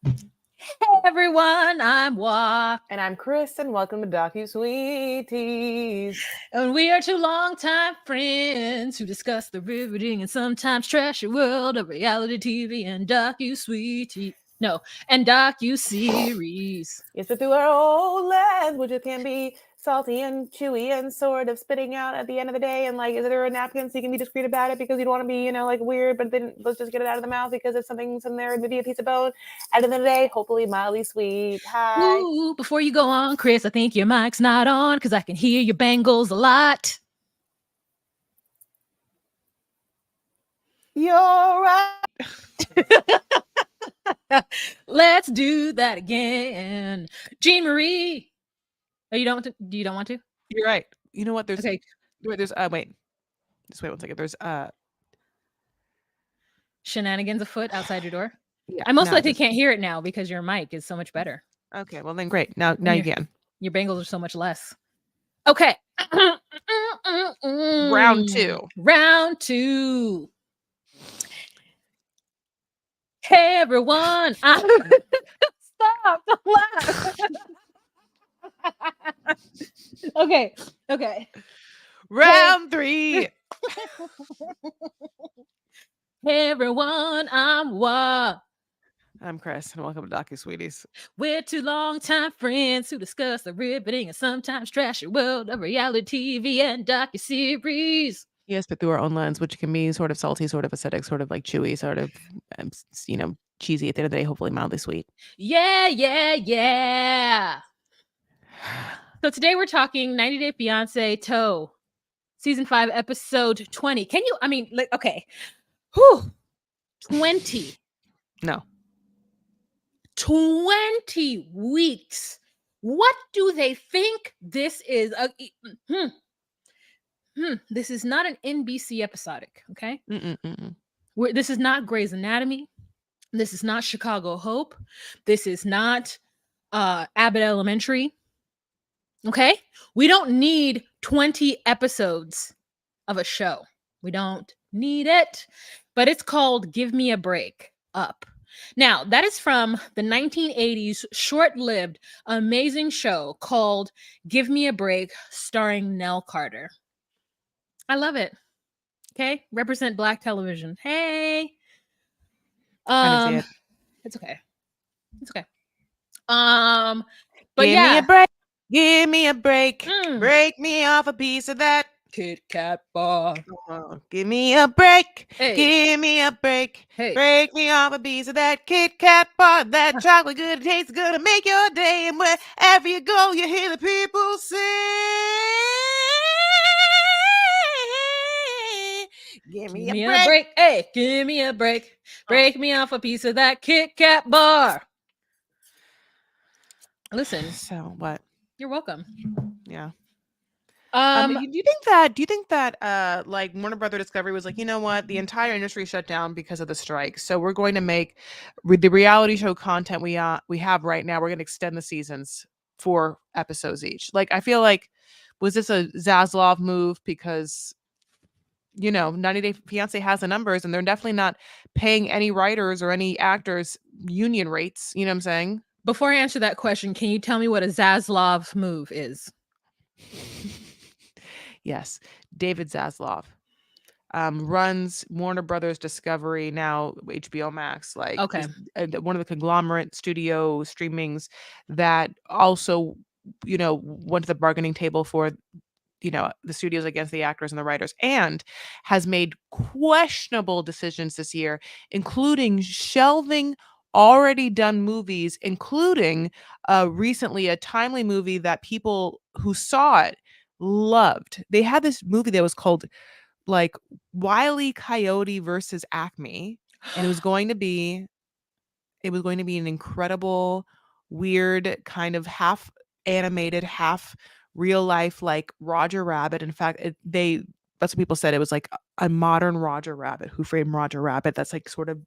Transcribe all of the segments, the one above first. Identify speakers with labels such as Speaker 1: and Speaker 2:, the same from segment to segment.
Speaker 1: Hey everyone, I'm Walk,
Speaker 2: And I'm Chris, and welcome to Sweeties.
Speaker 1: and we are two longtime friends who discuss the riveting and sometimes trashy world of reality TV and docu-series.
Speaker 2: Yes, but through our old lens, which it can be salty and chewy and sort of spitting out at the end of the day. And like, is there a napkin so you can be discreet about it because you don't want to be, like weird, but then let's just get it out of the mouth because if something's in there, maybe a piece of bone. At the end of the day, hopefully mildly sweet. Hi.
Speaker 1: Ooh, before you go on, Chris, I think your mic's not on because I can hear your bangles a lot.
Speaker 2: You're right.
Speaker 1: Let's do that again. Jean Marie. Oh, you don't? You don't want to?
Speaker 2: You're right. You know what?
Speaker 1: Okay.
Speaker 2: Wait. Just wait one second. There's
Speaker 1: Shenanigans afoot outside your door.
Speaker 2: yeah.
Speaker 1: I most
Speaker 2: Now
Speaker 1: likely
Speaker 2: just
Speaker 1: can't hear it now because your mic is so much better.
Speaker 2: okay. Well then, great. Now
Speaker 1: And
Speaker 2: you can.
Speaker 1: your bangles are so much less. Okay.
Speaker 2: Round two.
Speaker 1: Round two. Hey everyone. Stop. Don't laugh. Okay.
Speaker 2: Round three.
Speaker 1: Hey everyone. I'm Wa.
Speaker 2: I'm Chris, and welcome to Sweeties.
Speaker 1: We're two longtime friends who discuss the riveting and sometimes trashy world of reality TV and docuseries.
Speaker 2: Yes, but through our own lens, which can be sort of salty, sort of acidic, sort of like chewy, sort of, cheesy at the end of the day, hopefully mildly sweet.
Speaker 1: Yeah. So today we're talking 90 Day Fiancé Toe, season 5, episode 20. Can you, okay. Whew. 20.
Speaker 2: No.
Speaker 1: 20 weeks. What do they think this is? This is not an NBC episodic, okay? This is not Grey's Anatomy. This is not Chicago Hope. This is not Abbott Elementary. Okay? We don't need 20 episodes of a show. We don't need it. But it's called Give Me a Break Up. Now, that is from the 1980s short-lived amazing show called Give Me a Break starring Nell Carter. I love it. Okay? Represent Black television. Hey.
Speaker 2: I didn't see it.
Speaker 1: It's okay. But
Speaker 2: Give
Speaker 1: yeah.
Speaker 2: me a break. Give me a break. Break me off a piece of that
Speaker 1: Kit Kat bar.
Speaker 2: Give me a break.
Speaker 1: Hey.
Speaker 2: Give me a break.
Speaker 1: Hey.
Speaker 2: Break me off a piece of that Kit Kat bar. That chocolate good tastes good to make your day. And wherever you go, you hear the people sing. Give me a break.
Speaker 1: Hey, give me a break. Break me off a piece of that Kit Kat bar. Listen.
Speaker 2: So what?
Speaker 1: You're welcome.
Speaker 2: Yeah. Do you think that like Warner Brother Discovery was like, you know what, the entire industry shut down because of the strike, so we're going to make the reality show content we have right now, we're going to extend the seasons 4 episodes each? Like, I feel like, was this a Zaslav move? Because 90 Day Fiancé has the numbers, and they're definitely not paying any writers or any actors union rates. You know what I'm saying?
Speaker 1: Before I answer that question, can you tell me what a Zaslav move is?
Speaker 2: Yes, David Zaslav runs Warner Brothers Discovery, now HBO Max, like
Speaker 1: okay,
Speaker 2: one of the conglomerate studio streamings that also, went to the bargaining table for, the studios against the actors and the writers, and has made questionable decisions this year, including shelving already done movies, including recently a timely movie that people who saw it loved. They had this movie that was called like Wile E. Coyote versus Acme, and it was going to be an incredible, weird, kind of half animated, half real life, like Roger Rabbit. In fact, that's what people said. It was like a modern Roger Rabbit, Who Framed Roger Rabbit. That's like sort of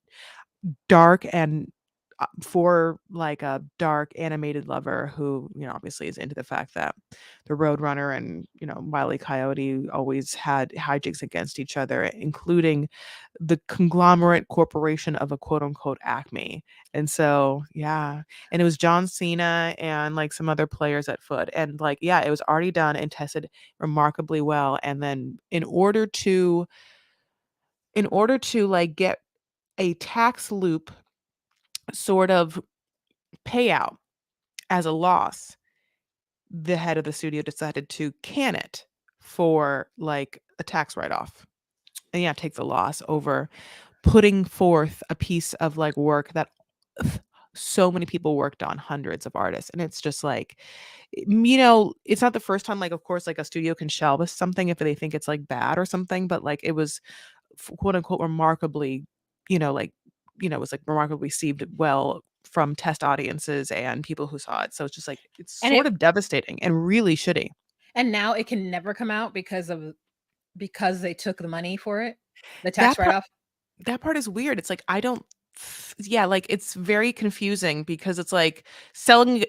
Speaker 2: dark and for like a dark animated lover who, obviously is into the fact that the Roadrunner and, Wile E. Coyote always had hijinks against each other, including the conglomerate corporation of a quote unquote Acme. And so, yeah. And it was John Cena and like some other players at foot. And like, yeah, it was already done and tested remarkably well. And then in order to like get a tax loop sort of payout as a loss, the head of the studio decided to can it for like a tax write-off. And yeah, take the loss over putting forth a piece of like work that so many people worked on, hundreds of artists. And it's just like, it's not the first time, like, of course, like a studio can shelve something if they think it's like bad or something, but like it was quote unquote remarkably, like, it was like remarkably received well from test audiences and people who saw it. So it's just like, it's
Speaker 1: And
Speaker 2: sort of devastating and really shitty.
Speaker 1: now it can never come out because they took the money for it, the tax
Speaker 2: That part
Speaker 1: write-off.
Speaker 2: that part is weird. It's like, I don't yeah, like it's very confusing because it's like selling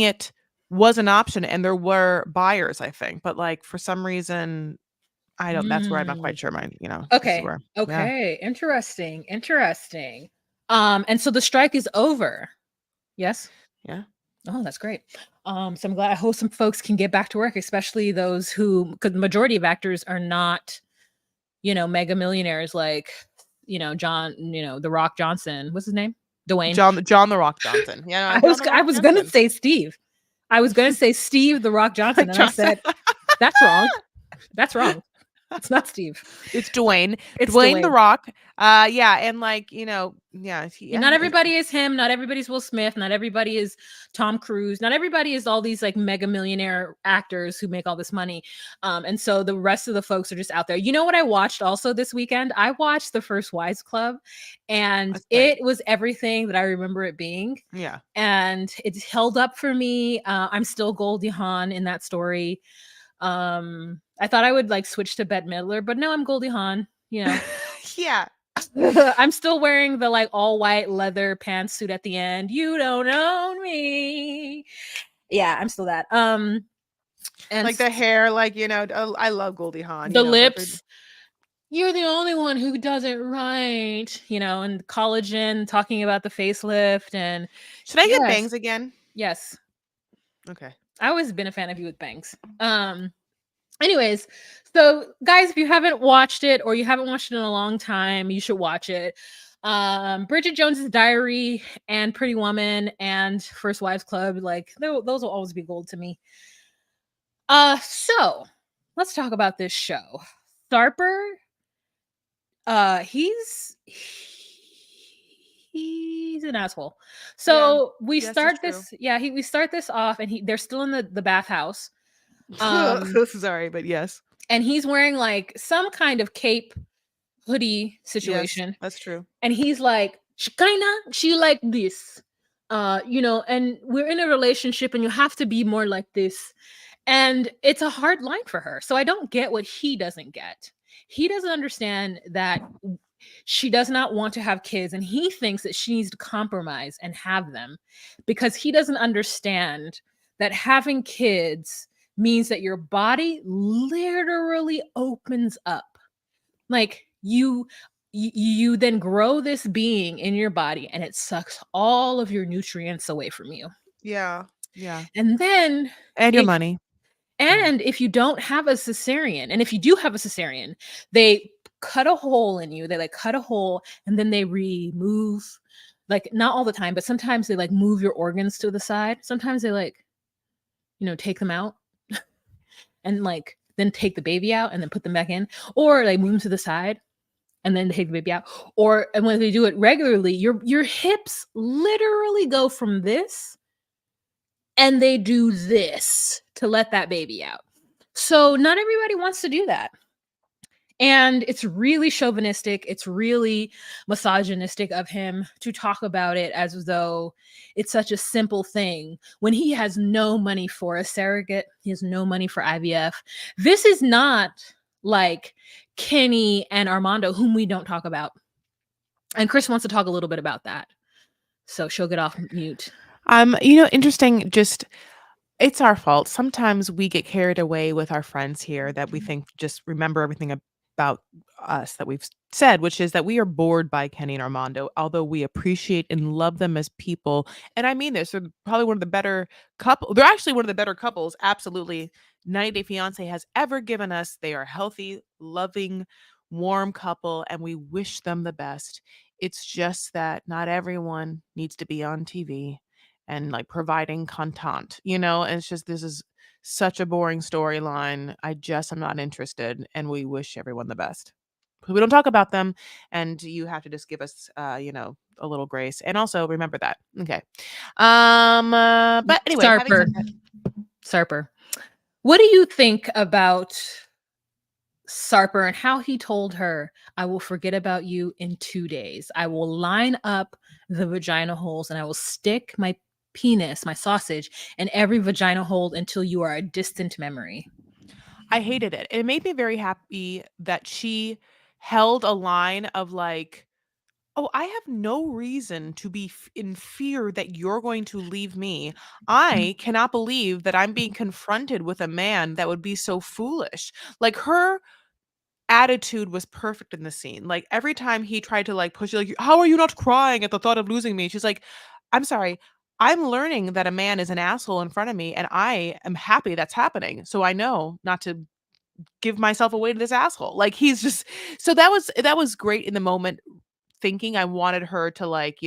Speaker 2: it was an option and there were buyers, I think. But like for some reason, I don't that's where I'm not
Speaker 1: Mm.
Speaker 2: quite sure this is
Speaker 1: Okay.
Speaker 2: where yeah.
Speaker 1: Okay. Interesting. Interesting. And so the strike is over. Yes?
Speaker 2: Yeah.
Speaker 1: Oh, that's great. So I'm glad I hope some folks can get back to work, especially those who, because the majority of actors are not, mega millionaires like, John, The Rock Johnson. What's his name? Dwayne.
Speaker 2: John the Rock Johnson. Yeah,
Speaker 1: I
Speaker 2: John
Speaker 1: was
Speaker 2: the
Speaker 1: I
Speaker 2: Rock
Speaker 1: was gonna
Speaker 2: Johnson.
Speaker 1: say Steve. I was gonna say Steve the Rock Johnson, and I
Speaker 2: Johnson.
Speaker 1: said, that's wrong. That's wrong. It's not Steve.
Speaker 2: It's Dwayne.
Speaker 1: It's
Speaker 2: Dwayne the
Speaker 1: Dwayne.
Speaker 2: Rock. Yeah, and like, yeah,
Speaker 1: Not everybody is him. Not everybody's Will Smith. Not everybody is Tom Cruise. Not everybody is all these like mega millionaire actors who make all this money. And so the rest of the folks are just out there. You know what I watched also this weekend? I watched The First Wives Club, and
Speaker 2: That's great.
Speaker 1: it was everything that I remember it being.
Speaker 2: Yeah.
Speaker 1: And it's held up for me. I'm still Goldie Hawn in that story. I thought I would like switch to Bette Midler, but no, I'm Goldie Hawn.
Speaker 2: Yeah.
Speaker 1: I'm still wearing the like all white leather pantsuit at the end. You don't own me. Yeah, I'm still that. And
Speaker 2: Like the hair, like, I love Goldie Hawn,
Speaker 1: the
Speaker 2: but
Speaker 1: lips. You're the only one who does it right, and collagen, talking about the facelift. And
Speaker 2: should I get
Speaker 1: yes,
Speaker 2: bangs again?
Speaker 1: yes,
Speaker 2: Okay.
Speaker 1: I always been a fan of you with bangs. Anyways, so guys, if you haven't watched it or you haven't watched it in a long time, you should watch it. Bridget Jones's Diary and Pretty Woman and First Wives Club, like those will always be gold to me. So let's talk about this show. Tharper, he's an asshole. So we start this, we start this off, and they're still in the bathhouse.
Speaker 2: Sorry, but yes.
Speaker 1: And he's wearing like some kind of cape hoodie situation.
Speaker 2: Yes, that's true.
Speaker 1: And he's like, she like this. And we're in a relationship and you have to be more like this. And it's a hard line for her. So I don't get what he doesn't get. He doesn't understand that she does not want to have kids, and he thinks that she needs to compromise and have them because he doesn't understand that having kids means that your body literally opens up. Like you then grow this being in your body, and it sucks all of your nutrients away from you.
Speaker 2: Yeah. Yeah.
Speaker 1: And then
Speaker 2: And your money.
Speaker 1: and if you don't have a cesarean, and if you do have a cesarean, they cut a hole in you. They like cut a hole and then they remove, like not all the time, but sometimes they like move your organs to the side. Sometimes they like, take them out and like then take the baby out and then put them back in, or like move them to the side and then take the baby out. And when they do it regularly, your hips literally go from this and they do this to let that baby out. So not everybody wants to do that. And it's really chauvinistic. It's really misogynistic of him to talk about it as though it's such a simple thing when he has no money for a surrogate. He has no money for IVF. This is not like Kenny and Armando, whom we don't talk about. And Chris wants to talk a little bit about that. So she'll get off mute.
Speaker 2: Interesting, just it's our fault. Sometimes we get carried away with our friends here that we think just remember everything about us that we've said, which is that we are bored by Kenny and Armando, although we appreciate and love them as people. And I mean this, they're probably one of the better couple. They're actually one of the better couples, absolutely. 90 Day Fiance has ever given us. They are healthy, loving, warm couple, and we wish them the best. It's just that not everyone needs to be on TV and like providing content, and it's just this is such a boring storyline. I just am not interested, and we wish everyone the best. We don't talk about them, and you have to just give us, a little grace, and also remember that. Okay. But anyway, having
Speaker 1: Sarper.
Speaker 2: said that,
Speaker 1: Sarper. What do you think about Sarper and how he told her, I will forget about you in 2 days. I will line up the vagina holes and I will stick my penis, my sausage, in every vagina hole until you are a distant memory.
Speaker 2: I hated it. It made me very happy that she held a line of like, "Oh, I have no reason to be in fear that you're going to leave me. I cannot believe that I'm being confronted with a man that would be so foolish." Like her attitude was perfect in the scene. Like every time he tried to like push you, like, "How are you not crying at the thought of losing me?" She's like, "I'm sorry. I'm learning that a man is an asshole in front of me, and I am happy that's happening. So I know not to give myself away to this asshole." Like he's just so that was great in the moment, thinking I wanted her to like,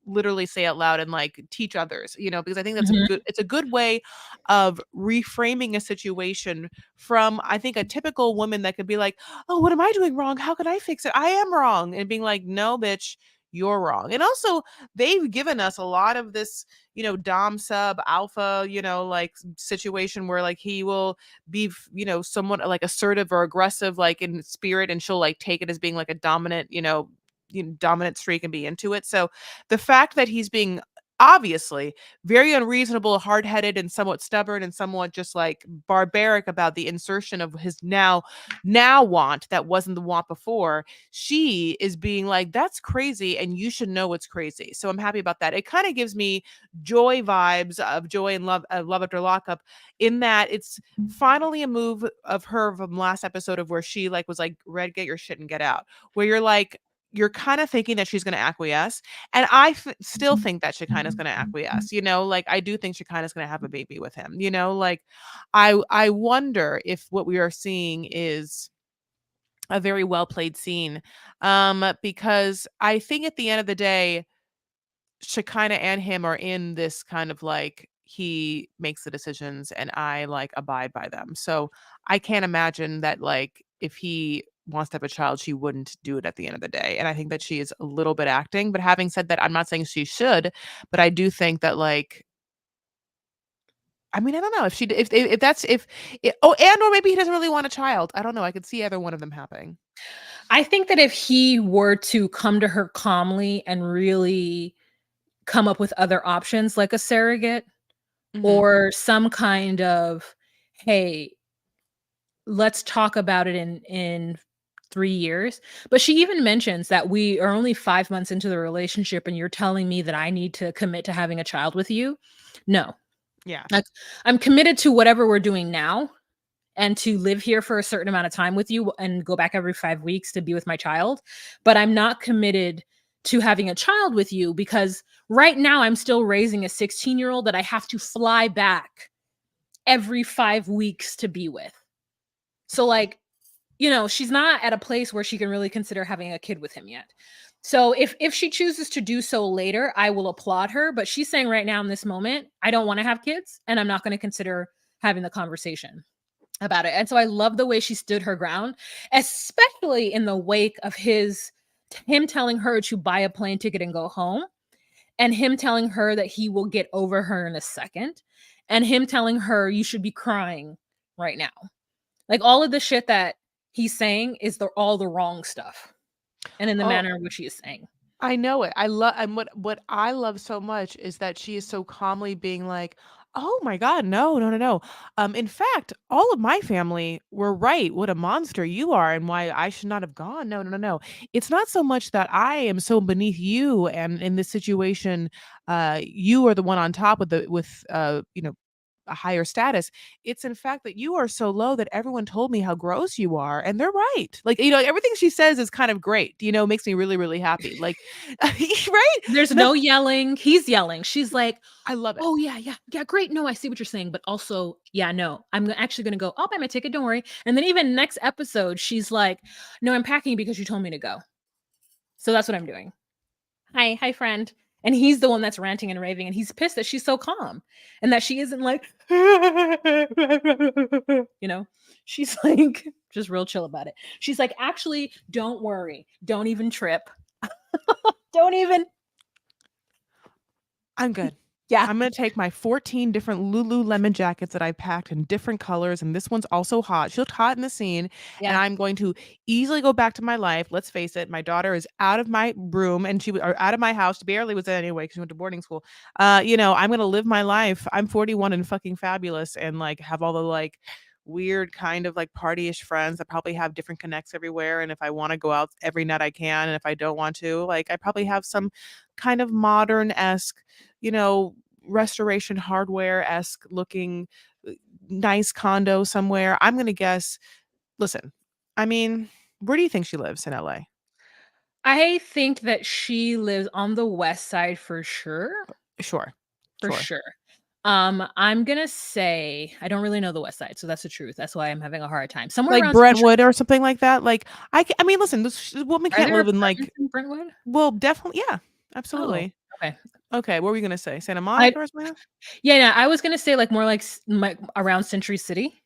Speaker 2: literally say out loud and like teach others, because I think that's a
Speaker 1: Mhm,
Speaker 2: good way of reframing a situation from I think a typical woman that could be like, "Oh, what am I doing wrong? How can I fix it? I am wrong." And being like, "No, bitch, you're wrong." And also they've given us a lot of this, dom sub alpha, like situation where like he will be, somewhat like assertive or aggressive, like in spirit, and she'll like take it as being like a dominant, dominant streak and be into it. So the fact that he's being obviously very unreasonable, hard-headed, and somewhat stubborn and somewhat just like barbaric about the insertion of his now want that wasn't the want before, she is being like, "That's crazy and you should know it's crazy." So I'm happy about that. It kind of gives me joy vibes of Joy and Love After Lockup, in that it's finally a move of her from last episode of where she like was like, "Red, get your shit and get out," where you're kind of thinking that she's going to acquiesce. And still think that Shekinah's going to acquiesce, like I do think Shekinah's going to have a baby with him, like I wonder if what we are seeing is a very well played scene. Because I think at the end of the day, Shekinah and him are in this kind of like he makes the decisions and I like abide by them. So I can't imagine that like if he wants to have a child, she wouldn't do it at the end of the day. And I think that she is a little bit acting. But having said that, I'm not saying she should, but I do think that like I mean, I don't know if she if that's if it, oh, and or maybe he doesn't really want a child. I don't know. I could see either one of them happening.
Speaker 1: I think that if he were to come to her calmly and really come up with other options like a surrogate
Speaker 2: Mhm.
Speaker 1: or some kind of, "Hey, let's talk about it in 3 years." But she even mentions that we are only 5 months into the relationship and you're telling me that I need to commit to having a child with you? No.
Speaker 2: Yeah.
Speaker 1: Like, I'm committed to whatever we're doing now and to live here for a certain amount of time with you and go back every 5 weeks to be with my child, but I'm not committed to having a child with you because right now I'm still raising a 16-year-old that I have to fly back every 5 weeks to be with. So, like, she's not at a place where she can really consider having a kid with him yet. So if she chooses to do so later, I will applaud her, but she's saying right now in this moment, I don't want to have kids and I'm not going to consider having the conversation about it. And so I love the way she stood her ground, especially in the wake of him telling her to buy a plane ticket and go home, and him telling her that he will get over her in a second, and him telling her you should be crying right now. Like all of the shit that he's saying is all the wrong stuff, and in the
Speaker 2: Oh,
Speaker 1: manner in which he is saying.
Speaker 2: I know it. I love and what I love so much is that she is so calmly being like, Oh my god, no, no, no, no. In fact, all of my family were right, "What a monster you are and why I should not have gone." No, no, no, no. It's not so much that I am so beneath you and in this situation, you are the one on top with a higher status. It's in fact that you are so low that everyone told me how gross you are, and they're right. Like, everything she says is kind of great, makes me really, really happy. Like, right?
Speaker 1: There's
Speaker 2: And that's
Speaker 1: no yelling. He's yelling. She's like,
Speaker 2: I love it.
Speaker 1: "Oh, yeah, yeah, yeah, great. No, I see what you're saying, but also, yeah, no, actually gonna go. I'll buy my ticket, don't worry." And then even next episode, she's like, "No, I'm packing because you told me to go. So that's what I'm doing. Hi, friend." And he's the one that's ranting and raving, and he's pissed that she's so calm and that she isn't like, you know, she's like just real chill about it. She's like, "Actually, don't worry. Don't even trip. Don't even."
Speaker 2: I'm good.
Speaker 1: Yeah.
Speaker 2: I'm gonna take my 14 different Lululemon jackets that I packed in different colors, and this one's also hot. She looked hot in the scene, and
Speaker 1: Yeah.
Speaker 2: I'm going to easily go back to my life. Let's face it, my daughter is out of my room, and or out of my house. She barely was there anyway because she went to boarding school. I'm gonna live my life. I'm 41 and fucking fabulous, and like have all the like weird kind of like partyish friends that probably have different connects everywhere. And if I want to go out every night, I can. And if I don't want to, like I probably have some kind of modern esque you know, restoration hardware-esque looking, uh, nice condo somewhere. I'm gonna guess listen, I mean, where do you think she lives in LA?
Speaker 1: I think that she lives on the west side for sure,
Speaker 2: Sure,
Speaker 1: for
Speaker 2: sure.
Speaker 1: sure. I'm gonna say I don't really know the west side, so that's the truth. That's why I'm having a hard time. Somewhere
Speaker 2: Like
Speaker 1: around Century.
Speaker 2: Brentwood or something like that? Like, I mean, listen, this woman
Speaker 1: Are
Speaker 2: can't
Speaker 1: there
Speaker 2: live in,
Speaker 1: apartments
Speaker 2: like
Speaker 1: in Brentwood?
Speaker 2: well, definitely yeah,
Speaker 1: Oh,
Speaker 2: absolutely.
Speaker 1: okay.
Speaker 2: Okay, what were you gonna say? Santa
Speaker 1: I
Speaker 2: Monica or something?
Speaker 1: Yeah, yeah, I was gonna say, like, more like around Century City.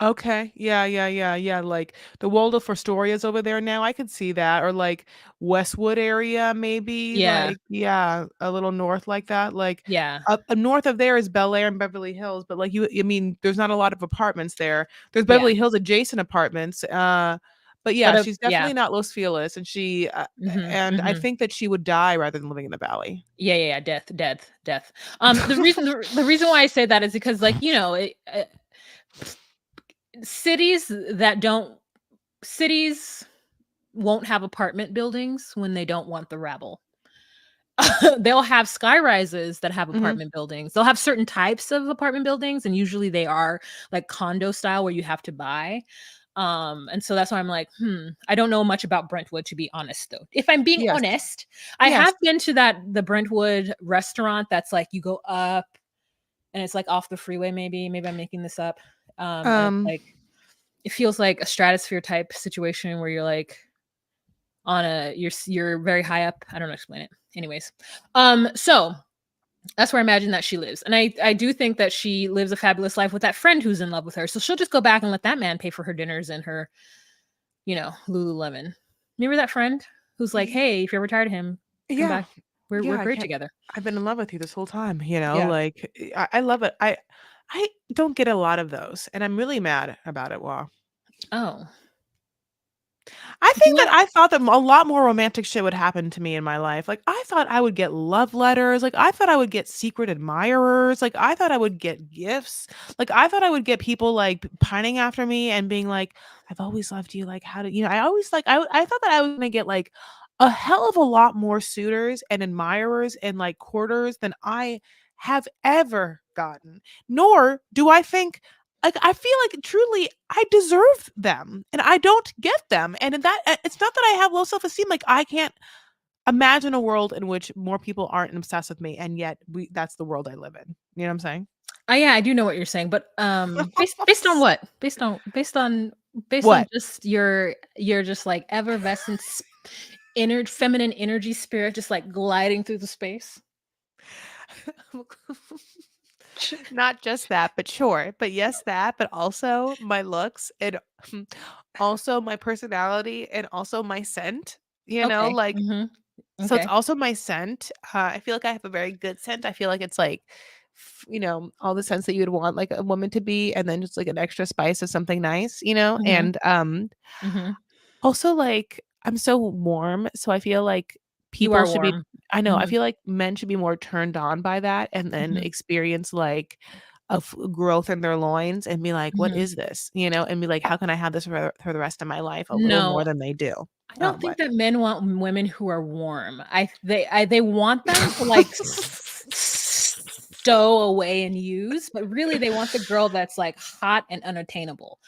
Speaker 2: Okay. Yeah, yeah, yeah, yeah, like, the Waldorf Astoria's over there now, I could see that, or, like, Westwood area maybe,
Speaker 1: Yeah,
Speaker 2: like yeah, a little north like that, like,
Speaker 1: yeah.
Speaker 2: north of there is Bel Air and Beverly Hills, but, like, I mean, there's not a lot of apartments there. There's
Speaker 1: Yeah.
Speaker 2: Beverly Hills adjacent apartments, but yeah,
Speaker 1: But,
Speaker 2: she's
Speaker 1: yeah.
Speaker 2: definitely not Los Feliz,
Speaker 1: Mhm,
Speaker 2: and I
Speaker 1: mhm.
Speaker 2: think that she would die rather than living in the valley.
Speaker 1: Yeah, yeah, yeah, death, death, death. The reason why I say that is because, like, cities that don't cities won't have apartment buildings when they don't want the rabble. They'll have sky rises that have
Speaker 2: Mhm.
Speaker 1: apartment buildings. They'll have certain types of apartment buildings, and usually they are like condo style where you have to buy. And so that's why I'm like, I don't know much about Brentwood to be honest though. If I'm being
Speaker 2: Yes.
Speaker 1: honest, I
Speaker 2: Yes.
Speaker 1: have been to the Brentwood restaurant that's like you go up and it's like off the freeway, maybe. Maybe I'm making this up. And it's
Speaker 2: Um,
Speaker 1: like it feels like a stratosphere type situation where you're like on you're very high up. I don't know how to explain it. Anyways, so that's where I imagine that she lives, and I do think that she lives a fabulous life with that friend who's in love with her. So she'll just go back and let that man pay for her dinners and her, Lululemon. Remember that friend who's like,
Speaker 2: y
Speaker 1: "Hey, if you're ever tired of him, come
Speaker 2: yeah.
Speaker 1: back. We're
Speaker 2: Yeah, I
Speaker 1: great
Speaker 2: can't
Speaker 1: together."
Speaker 2: I've been in love with you this whole time,
Speaker 1: Yeah.
Speaker 2: like, I love it. I don't get a lot of those, and I'm really mad about it, wow.
Speaker 1: Oh,
Speaker 2: I
Speaker 1: do you
Speaker 2: think that
Speaker 1: want?
Speaker 2: I thought that a lot more romantic shit would happen to me in my life. Like, I thought I would get love letters, like, I thought I would get secret admirers, like, I thought I would get gifts, like, I thought I would get people, like, pining after me and being like, "I've always loved you," like, how do I always like I thought that I was gonna get, like, a hell of a lot more suitors and admirers and, like, courters than I have ever gotten, nor do I think like, I feel like truly I deserve them, and I don't get them, and in that it's not that I have low self-esteem, like, I can't imagine a world in which more people aren't obsessed with me, and yet that's the world I live in. You know what I'm saying?
Speaker 1: Yeah, I do know what you're saying, but based on what? Based on
Speaker 2: What?
Speaker 1: just your just like effervescent inner feminine energy spirit just like gliding through the space.
Speaker 2: Not just that, but sure, but yes, that, but also my looks and also my personality and also my scent,
Speaker 1: Okay.
Speaker 2: like
Speaker 1: Mhm.
Speaker 2: so it's
Speaker 1: Okay.
Speaker 2: also my scent. I feel like I have a very good scent. I feel like it's like, all the scents that you would want like a woman to be, and then just like an extra spice of something nice,
Speaker 1: Mhm.
Speaker 2: and
Speaker 1: Mhm.
Speaker 2: also like I'm so warm, so I feel like
Speaker 1: You
Speaker 2: people
Speaker 1: are
Speaker 2: should be
Speaker 1: warm.
Speaker 2: I know, I
Speaker 1: Mhm.
Speaker 2: feel like men should be more turned on by that and then
Speaker 1: Mhm.
Speaker 2: experience, like, growth in their loins and be like, "What
Speaker 1: Mhm.
Speaker 2: is this?" You know, and be like, "How can I have this for the rest of my life?" A little
Speaker 1: No,
Speaker 2: more than they do.
Speaker 1: I don't think
Speaker 2: What?
Speaker 1: that men want women who are warm. They want them to, like, stow away and use, but really they want the girl that's, like, hot and unattainable.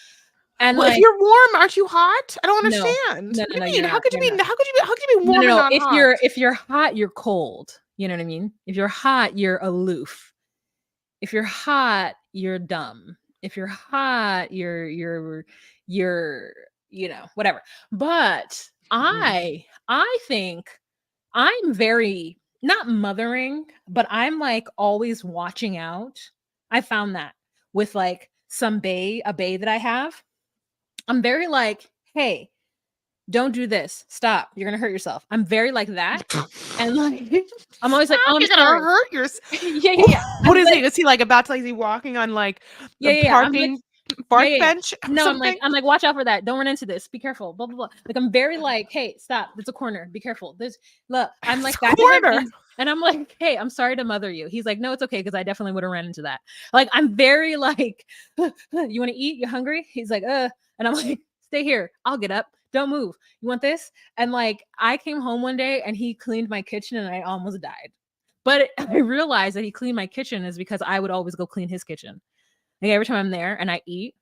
Speaker 1: And,
Speaker 2: Well, if
Speaker 1: like,
Speaker 2: you're warm, aren't you hot? I don't
Speaker 1: no.
Speaker 2: understand.
Speaker 1: No,
Speaker 2: What
Speaker 1: no,
Speaker 2: do
Speaker 1: no,
Speaker 2: you mean?
Speaker 1: you're not.
Speaker 2: How could you be
Speaker 1: No, no,
Speaker 2: warm and
Speaker 1: no,
Speaker 2: not hot?
Speaker 1: if you're hot, you're cold. You know what I mean? If you're hot, you're aloof. If you're hot, you're dumb. If you're hot, you're, whatever. But
Speaker 2: Mm.
Speaker 1: I think I'm very not mothering, but I'm, like, always watching out. I found that with, like, a bae that I have. I'm very like, "Hey, don't do this. Stop. You're gonna hurt yourself." I'm very like that, and, like, I'm always like, "Oh, I'm
Speaker 2: You're gonna
Speaker 1: sorry."
Speaker 2: hurt yourself.
Speaker 1: Yeah, yeah, yeah.
Speaker 2: What
Speaker 1: I'm
Speaker 2: is he?
Speaker 1: like
Speaker 2: Is he, like, about to, like, is he walking on, like,
Speaker 1: yeah,
Speaker 2: the
Speaker 1: yeah, yeah. I'm like
Speaker 2: parking
Speaker 1: yeah,
Speaker 2: park
Speaker 1: yeah, yeah.
Speaker 2: bench or
Speaker 1: No,
Speaker 2: something?
Speaker 1: I'm like, "Watch out for that. Don't run into this. Be careful. Blah, blah, blah." Like, I'm very like, "Hey, stop. There's a corner. Be careful. There's look." I'm
Speaker 2: It's
Speaker 1: like
Speaker 2: a
Speaker 1: that to him,
Speaker 2: corner.
Speaker 1: and I'm like, "Hey, I'm sorry to mother you." He's like, "No, it's okay because I definitely would have ran into that." Like, I'm very like, "You wanna eat? You hungry?" He's like, and I'm like, "Stay here. I'll get up. Don't move. You want this?" And, like, I came home one day and he cleaned my kitchen and I almost died. But I realized that he cleaned my kitchen is because I would always go clean his kitchen. Like, every time I'm there and I eat,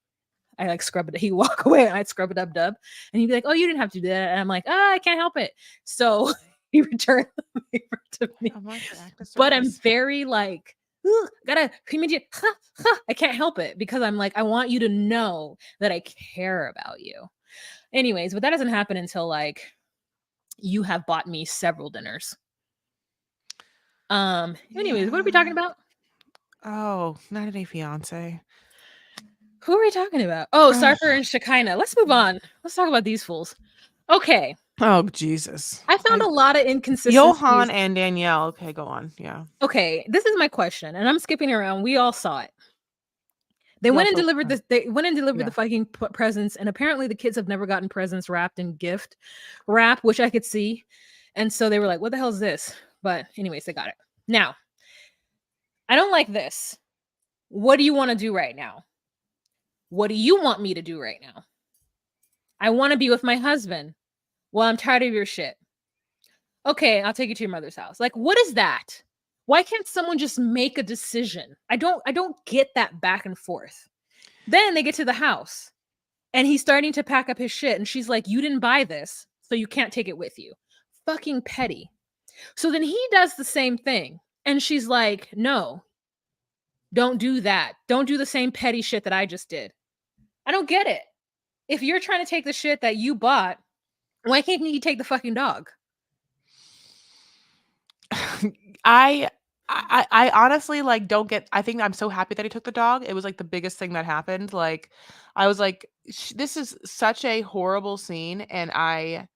Speaker 1: I, like, scrub it. He'd walk away and I'd scrub it up dub. And he'd be like, "Oh, you didn't have to do that." And I'm like, "Oh, I can't help it." So he returned the favor to me.
Speaker 2: I'm like the act of
Speaker 1: But I'm
Speaker 2: service.
Speaker 1: very like, "Ugh, gotta immediate I can't help it because I'm like, I want you to know that I care about you. Anyways, but that doesn't happen until, like, you have bought me several dinners. Anyways, what are we talking
Speaker 2: Yeah.
Speaker 1: about?
Speaker 2: Oh, 90 Day Fiancé.
Speaker 1: Who are we talking about? Oh,
Speaker 2: Ugh.
Speaker 1: Sarper and Shekinah. Let's move on. Let's talk about these fools. Okay.
Speaker 2: Oh, Jesus.
Speaker 1: I found a lot of inconsistencies.
Speaker 2: Johan and Danielle. Okay, go on. Yeah.
Speaker 1: Okay, this is my question, and I'm skipping around. We all saw it. They
Speaker 2: You
Speaker 1: went and
Speaker 2: also
Speaker 1: delivered this. They went and delivered the
Speaker 2: yeah.
Speaker 1: fucking presents, and apparently the kids have never gotten presents wrapped in gift wrap, which I could see. And so they were like, "What the hell is this?" But anyways, they got it. Now, I don't like this. What do you want to do right now? What do you want me to do right now? I want to be with my husband. Well, I'm tired of your shit. Okay, I'll take you to your mother's house. Like, what is that? Why can't someone just make a decision? I don't get that back and forth. Then they get to the house and he's starting to pack up his shit and she's like, "You didn't buy this, so you can't take it with you." Fucking petty. So then he does the same thing and she's like, "No, don't do that. Don't do the same petty shit that I just did." I don't get it. If you're trying to take the shit that you bought, why can't you take the fucking dog?
Speaker 2: I I honestly, like, don't get I think I'm so happy that he took the dog. It was, like, the biggest thing that happened, like, I was like, this is such a horrible scene, and I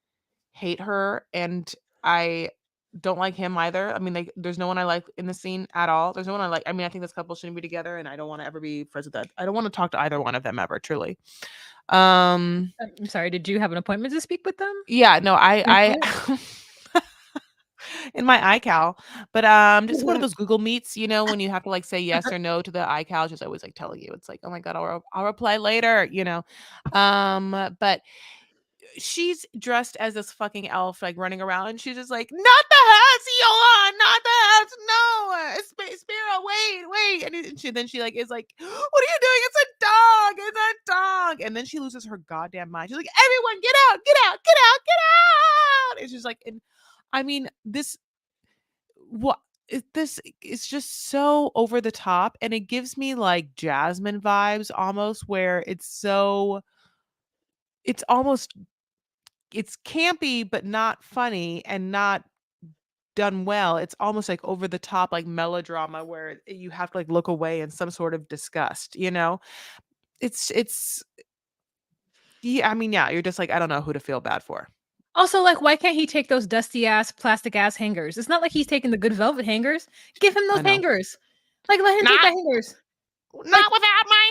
Speaker 2: hate her, and I don't like him either. I mean, like, there's no one I like in the scene at all. There's no one I like I mean, I think this couple shouldn't be together, and I don't wanna ever be friends with that I don't wanna talk to either one of them ever, truly. Um,
Speaker 1: I'm sorry, did you have an appointment to speak with them?
Speaker 2: yeah, no, I
Speaker 1: Okay.
Speaker 2: in my iCal. But, just one of those Google Meets, you know, when you have to, like, say yes or no to the iCal, just always, like, telling you. It's like, "Oh my god, I'll reply later," you know? But she's dressed as this fucking elf, like, running around, and she's just like, "Not the house, Johan, not the house, no, Spiro, wait, wait," and she, like, is like, "What are you doing? It's a dog," and then she loses her goddamn mind. She's like, "Everyone get out, get out, get out, get out," and she's like and I mean, what this is just so over the top, and it gives me, like, Jasmine vibes almost, where it's almost it's campy, but not funny and not done well. It's almost like over the top, like melodrama where you have to like look away in some sort of disgust, you know? It's yeah, I mean, yeah, you're just like, I don't know who to feel bad for.
Speaker 1: Also, like, why can't he take those dusty ass, plastic ass hangers? It's not like he's taking the good velvet hangers. Give him those
Speaker 2: I know.
Speaker 1: hangers. Like, let him take the
Speaker 2: Not
Speaker 1: hangers. Like,
Speaker 2: not without my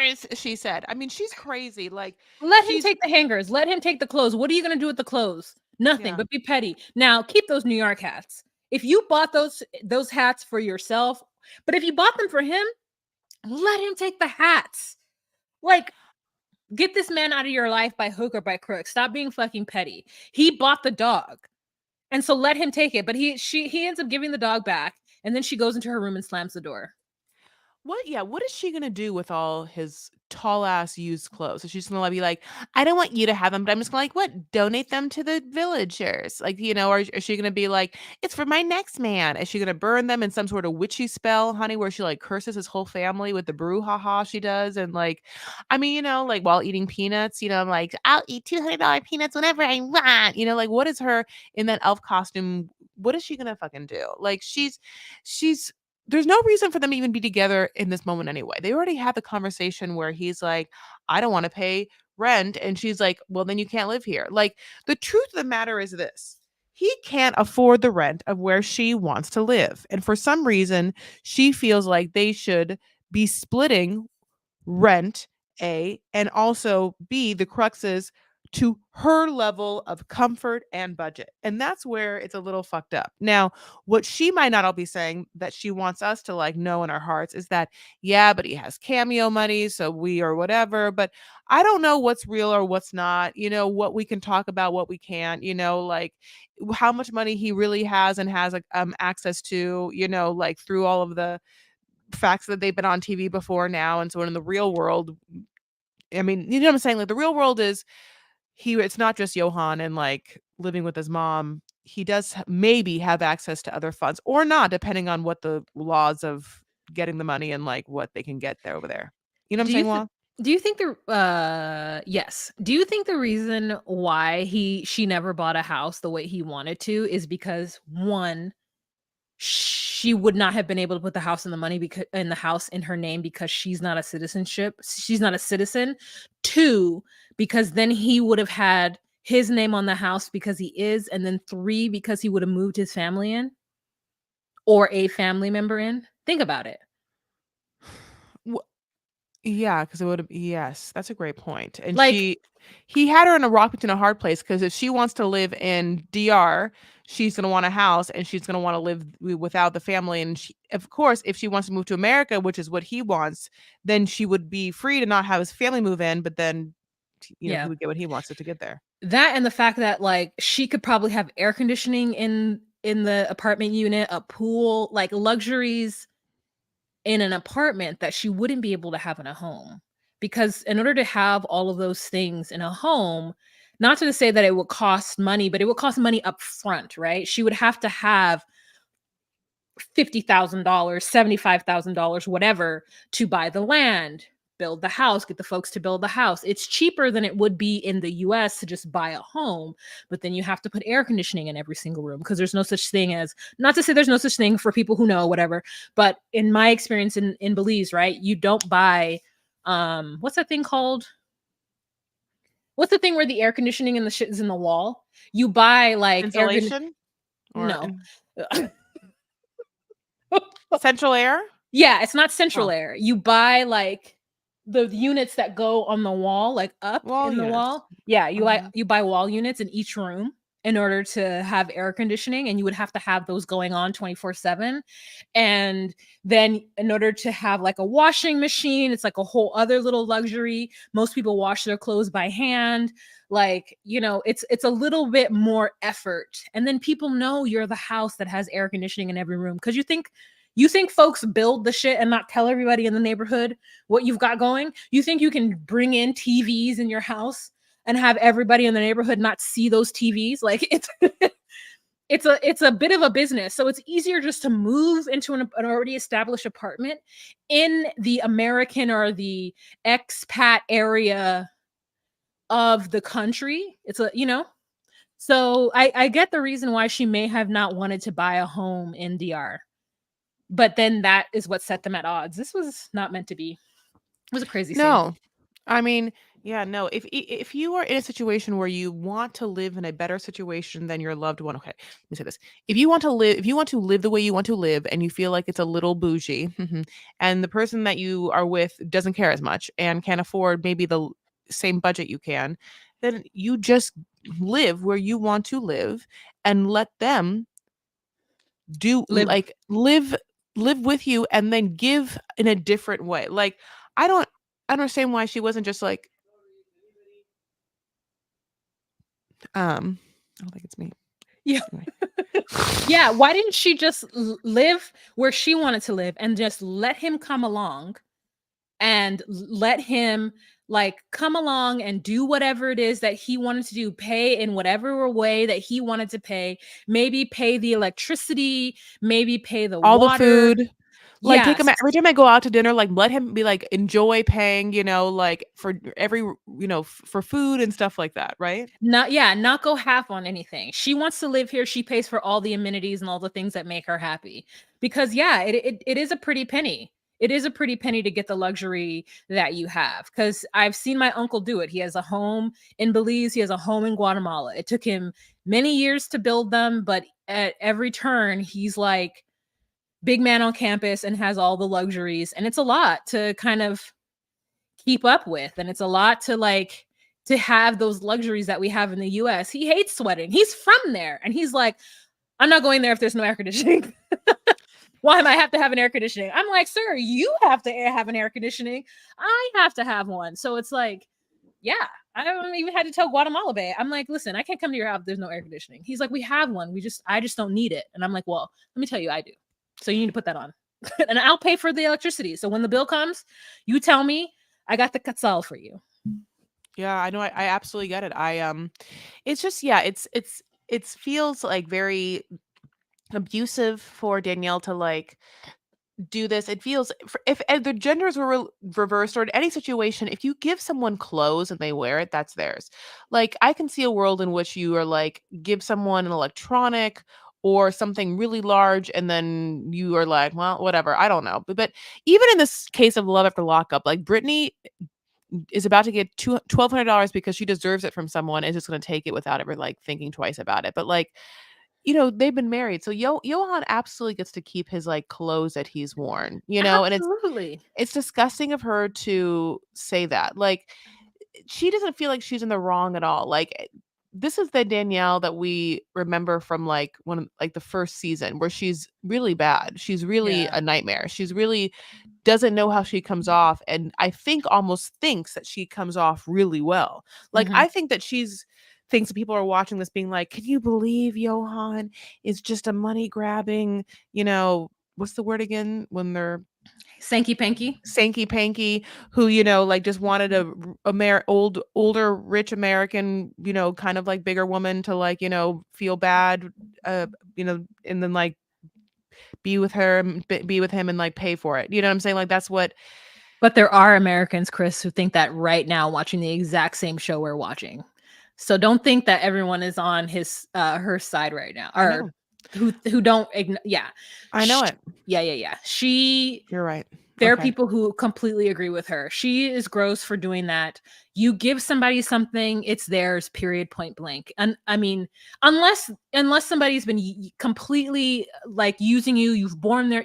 Speaker 2: hangers, she said. I mean, she's crazy. Like
Speaker 1: let him
Speaker 2: she's
Speaker 1: take the hangers. Let him take the clothes. What are you gonna do with the clothes? Nothing,
Speaker 2: Yeah.
Speaker 1: but be petty. Now, keep those New York hats. If you bought those hats for yourself, but if you bought them for him, let him take the hats. Like, get this man out of your life by hook or by crook. Stop being fucking petty. He bought the dog. And so let him take it. But he ends up giving the dog back. And then she goes into her room and slams the door.
Speaker 2: What is she gonna do with all his tall ass used clothes? So she's gonna be like, I don't want you to have them, but I'm just gonna like what donate them to the villagers. Like, or is she gonna be like, it's for my next man? Is she gonna burn them in some sort of witchy spell, honey, where she like curses his whole family with the brouhaha she does? And like, I mean, like while eating peanuts, I'm like, I'll eat $200 peanuts whenever I want. Like what is her in that elf costume? What is she gonna fucking do? Like she's there's no reason for them to even be together in this moment anyway. They already had the conversation where he's like, I don't want to pay rent. And she's like, well, then you can't live here. Like, the truth of the matter is this: he can't afford the rent of where she wants to live. And for some reason, she feels like they should be splitting rent, A, and also B, the crux is to her level of comfort and budget. And that's where it's a little fucked up. Now, what she might not all be saying that she wants us to like know in our hearts is that, yeah, but he has cameo money, so we or whatever. But I don't know what's real or what's not, what we can talk about, what we can't, like how much money he really has and has like access to, like through all of the facts that they've been on TV before now. And so in the real world, I mean, you know what I'm saying? Like the real world is it's not just Johan and like living with his mom. He does maybe have access to other funds or not, depending on what the laws of getting the money and like what they can get there over there. You know what I'm
Speaker 1: Do you
Speaker 2: saying,
Speaker 1: th-
Speaker 2: Wall?
Speaker 1: do you think yes. Do you think the reason why she never bought a house the way he wanted to is because one, she would not have been able to put the house in the money because in the house in her name because she's not a citizen. Two, because then he would have had his name on the house because he is, and then three, because he would have moved his family in or a family member in. Think about it.
Speaker 2: Yeah, because it would have yes, that's a great point. And
Speaker 1: Like,
Speaker 2: he had her in a rock between a hard place because if she wants to live in DR, she's gonna want a house and she's gonna want to live without the family. And of course, if she wants to move to America, which is what he wants, then she would be free to not have his family move in, but then he
Speaker 1: yeah.
Speaker 2: would get what he wants to get there.
Speaker 1: That and the fact that like she could probably have air conditioning in the apartment unit, a pool, like luxuries in an apartment that she wouldn't be able to have in a home. Because in order to have all of those things in a home, not to say that it would cost money, but it would cost money up front, right? She would have to have $50,000, $75,000, whatever, to buy the land, build the house, get the folks to build the house. It's cheaper than it would be in the US to just buy a home, but then you have to put air conditioning in every single room because there's no such thing as, not to say there's no such thing for people who know, whatever, but in my experience in Belize, right? You don't buy what's that thing called? What's the thing where the air conditioning and the shit is in the wall? You buy like
Speaker 2: Insulation or
Speaker 1: no.
Speaker 2: central air?
Speaker 1: Yeah, it's not
Speaker 2: Oh,
Speaker 1: central air. You buy like the units that go on the wall, like up
Speaker 2: wall
Speaker 1: in the
Speaker 2: units.
Speaker 1: wall. Yeah,
Speaker 2: Mhm.
Speaker 1: you buy wall units in each room in order to have air conditioning, and you would have to have those going on 24/7. And then in order to have like a washing machine, it's like a whole other little luxury. Most people wash their clothes by hand. Like, it's a little bit more effort. And then people know you're the house that has air conditioning in every room because you think folks build the shit and not tell everybody in the neighborhood what you've got going? You think you can bring in TVs in your house and have everybody in the neighborhood not see those TVs? Like it's a bit of a business. So it's easier just to move into an already established apartment in the American or the expat area of the country. So I get the reason why she may have not wanted to buy a home in DR. But then that is what set them at odds. This was not meant to be. It was a crazy scene.
Speaker 2: No. I mean, yeah, no. If you are in a situation where you want to live in a better situation than your loved one, okay, let me say this. If you want to live the way you want to live and you feel like it's a little bougie, and the person that you are with doesn't care as much and can't afford maybe the same budget you can, then you just live where you want to live and let them do
Speaker 1: Live.
Speaker 2: like live with you and then give in a different way. Like I don't understand why she wasn't just like I don't think it's me.
Speaker 1: Yeah.
Speaker 2: Anyway.
Speaker 1: Yeah, why didn't she just live where she wanted to live and just let him come along and let him like come along and do whatever it is that he wanted to do, pay in whatever way that he wanted to pay, maybe pay the electricity, maybe pay the
Speaker 2: All the
Speaker 1: water.
Speaker 2: food. Like, take him
Speaker 1: Yes.
Speaker 2: out every time I go out to dinner, like, let him be, like, enjoy paying, like, for every for food and stuff like that, right?
Speaker 1: Not go half on anything. She wants to live here. She pays for all the amenities and all the things that make her happy. Because yeah, it is a pretty penny. It is a pretty penny to get the luxury that you have. Because I've seen my uncle do it. He has a home in Belize. He has a home in Guatemala. It took him many years to build them, but at every turn, he's like big man on campus and has all the luxuries. And it's a lot to kind of keep up with, and it's a lot to like to have those luxuries that we have in the US. He hates sweating. He's from there and he's like, I'm not going there if there's no air conditioning. Why am I have to have an air conditioning? I'm like, sir, you have to have an air conditioning. I have to have one. So it's like, yeah, I don't even had to tell Guatemala Bay. I'm like, listen, I can't come to your house if there's no air conditioning. He's like, we have one. I just don't need it. And I'm like, well, let me tell you, I do. So you need to put that on. And I'll pay for the electricity. So when the bill comes, you tell me I got the katsal for you.
Speaker 2: Yeah, I know, I absolutely get it. It's just yeah, it feels, like, very abusive for Danielle to, like, do this. It feels if the genders were reversed or in any situation, if you give someone clothes and they wear it, that's theirs. Like I can see a world in which you are like give someone an electronic or something really large and then you are like, well, whatever, I don't know. But even in this case of love after lockup, like Brittany is about to get $1,200 because she deserves it from someone and is just going to take it without ever like thinking twice about it. But like they've been married. So Johan absolutely gets to keep his like clothes that he's worn, and
Speaker 1: Absolutely.
Speaker 2: it's disgusting of her to say that. Like she doesn't feel like she's in the wrong at all. Like this is the Danielle that we remember from like like the first season where she's really bad. She's really
Speaker 1: Yeah.
Speaker 2: a nightmare. She's really doesn't know how she comes off and I think almost thinks that she comes off really well. Like
Speaker 1: Mhm.
Speaker 2: I think that she's thinks that people are watching this being like, "Can you believe Johan is just a money grabbing, what's the word again when they're
Speaker 1: Sankey panky.
Speaker 2: Sankey Panky who, like just wanted a older rich American, kind of like bigger woman to like, feel bad, and then like be with her, be with him and like pay for it. You know what I'm saying? Like that's what
Speaker 1: But there are Americans, Chris, who think that right now watching the exact same show we're watching. So don't think that everyone is on her side right now
Speaker 2: I
Speaker 1: or
Speaker 2: know.
Speaker 1: who don't yeah.
Speaker 2: I know it.
Speaker 1: Yeah. She
Speaker 2: You're right.
Speaker 1: There are
Speaker 2: Okay.
Speaker 1: people who completely agree with her. She is gross for doing that. You give somebody something, it's theirs, period, point blank. And I mean, unless somebody's been completely like using you, you've born their,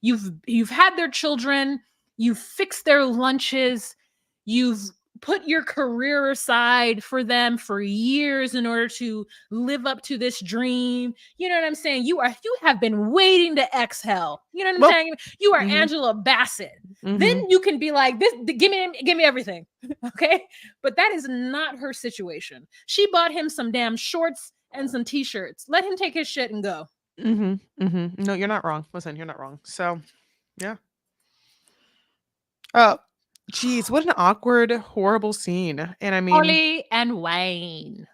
Speaker 1: you've had their children, you've fixed their lunches, you've put your career aside for them for years in order to live up to this dream. You know what I'm saying? You have been waiting to exhale. You know what I'm
Speaker 2: Well,
Speaker 1: saying? You are
Speaker 2: mhm.
Speaker 1: Angela Bassett. Then
Speaker 2: Mhm.
Speaker 1: you can be like, this, give me everything. Okay. But that is not her situation. She bought him some damn shorts and some t-shirts. Let him take his shit and go.
Speaker 2: Mhm. Mhm. No, you're not wrong. Listen, you're not wrong. So, yeah. Oh, geez, what an awkward, horrible scene. And I mean,
Speaker 1: Holly and Wayne.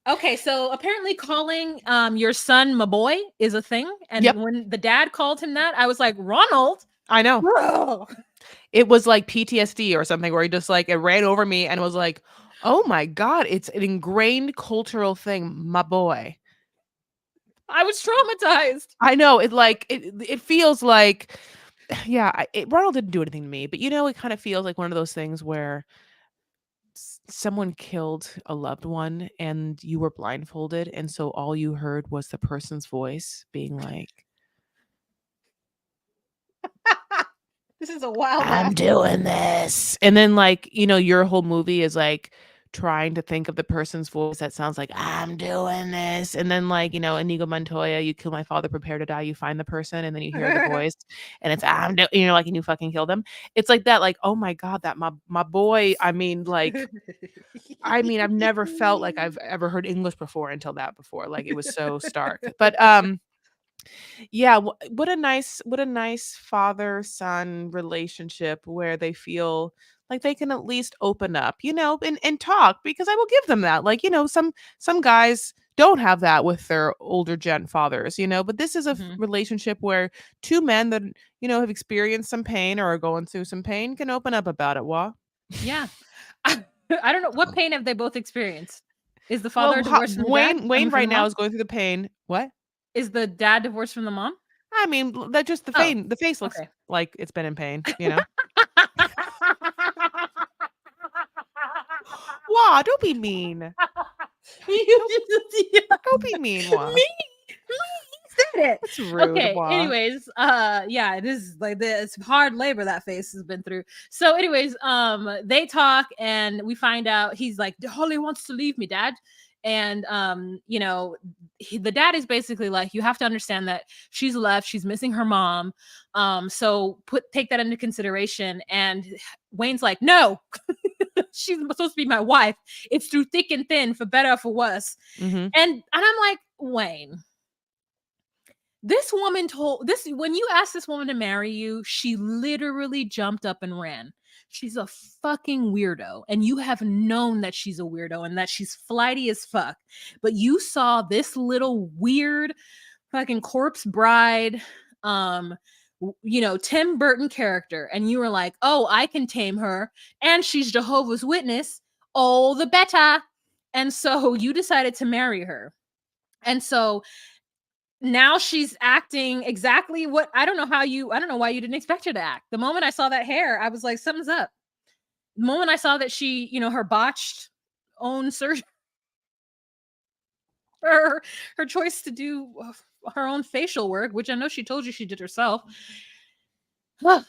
Speaker 1: Okay, so apparently calling your son my boy is a thing.
Speaker 2: yep,
Speaker 1: And when the dad called him that, I was like, Ronald,
Speaker 2: I know.
Speaker 1: bro.
Speaker 2: It was like PTSD or something where he just like it ran over me and was like, "Oh my god, it's an ingrained cultural thing, my boy."
Speaker 1: I was traumatized.
Speaker 2: I know it feels like yeah, Ronald didn't do anything to me, but it kind of feels like one of those things where someone killed a loved one and you were blindfolded and so all you heard was the person's voice being like,
Speaker 1: This is a wild
Speaker 2: I'm
Speaker 1: rap.
Speaker 2: doing this. And then like, your whole movie is like trying to think of the person's voice that sounds like, "I'm doing this," and then, like, Inigo Montoya, "You kill my father, prepare to die," you find the person, and then you hear the voice, and it's, "I'm do," like, and you fucking kill them. It's like that, like, oh my god, that my boy, I've never felt like I've ever heard English before until that before, like, it was so stark. But, yeah, what a nice father-son relationship where they feel like they can at least open up, and talk, because I will give them that. Like, some guys don't have that with their older gen fathers, but this is a
Speaker 1: Mhm.
Speaker 2: relationship where two men that, have experienced some pain or are going through some pain can open up about it. Wha?
Speaker 1: Yeah. I don't know what pain have they both experienced. Is the father
Speaker 2: Well,
Speaker 1: divorced from the dad?
Speaker 2: Wayne
Speaker 1: I mean, from
Speaker 2: right
Speaker 1: the
Speaker 2: now
Speaker 1: mom?
Speaker 2: is going through the pain. What?
Speaker 1: Is the dad divorced from the mom?
Speaker 2: I mean, that just
Speaker 1: Oh,
Speaker 2: the face looks
Speaker 1: okay.
Speaker 2: like it's been in pain. Wah, don't be mean.
Speaker 1: You
Speaker 2: Don't
Speaker 1: just yeah.
Speaker 2: don't be mean, Wah.
Speaker 1: Me, said it.
Speaker 2: That's rude,
Speaker 1: Okay,
Speaker 2: Wah.
Speaker 1: anyways, yeah, it is like this hard labor that face has been through. So, anyways, they talk and we find out he's like, Holly wants to leave me, dad. And the dad is basically like, you have to understand that she's left, she's missing her mom. So take that into consideration. And Wayne's like, no, she's supposed to be my wife. It's through thick and thin, for better or for worse.
Speaker 2: Mhm.
Speaker 1: And I'm like, Wayne, this woman told this when you asked this woman to marry you, she literally jumped up and ran. She's a fucking weirdo, and you have known that she's a weirdo and that she's flighty as fuck. But you saw this little weird fucking corpse bride, Tim Burton character, and you were like, "Oh, I can tame her, and she's Jehovah's Witness. Oh, the better." And so you decided to marry her. And so now she's acting exactly what I don't know why you didn't expect her to act. The moment I saw that hair, I was like, something's up. The moment I saw that she, her botched own surgery, her choice to do her own facial work, which I know she told you she did herself.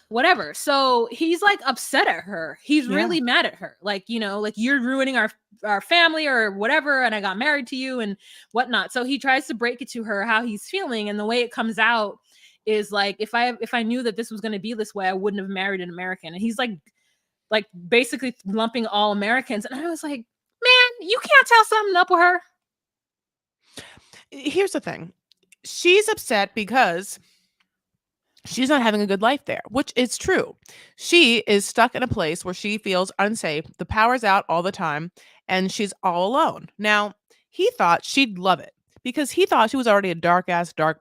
Speaker 1: Whatever. So he's like upset at her. He's
Speaker 2: Yeah.
Speaker 1: really mad at her. Like, like you're ruining our family or whatever, and I got married to you and whatnot. So he tries to break it to her how he's feeling, and the way it comes out is like, if I knew that this was going to be this way, I wouldn't have married an American. And he's like basically lumping all Americans. And I was like, man, you can't tell something up with her.
Speaker 2: Here's the thing. She's upset because she's not having a good life there, which is true. She is stuck in a place where she feels unsafe. The power's out all the time, and she's all alone. Now, he thought she'd love it because he thought she was already a dark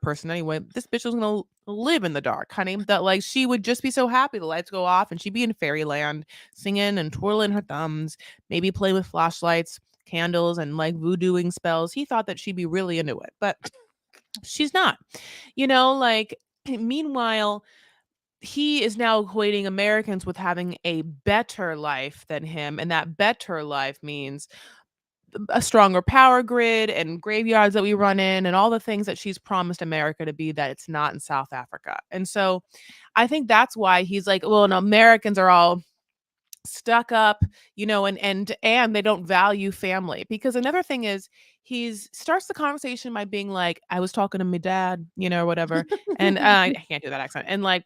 Speaker 2: person anyway. This bitch was gonna live in the dark, honey. That, like, she would just be so happy the lights go off and she'd be in fairyland singing and twirling her thumbs, maybe play with flashlights, candles, and like voodooing spells. He thought that she'd be really into it, but she's not. Like, meanwhile, he is now equating Americans with having a better life than him, and that better life means a stronger power grid and graveyards that we run in and all the things that she's promised America to be that it's not in South Africa. And so I think that's why he's like, well, no, Americans are all stuck up, and they don't value family. Because another thing is, he's starts the conversation by being like, I was talking to my dad, or whatever. And I can't do that accent. And like,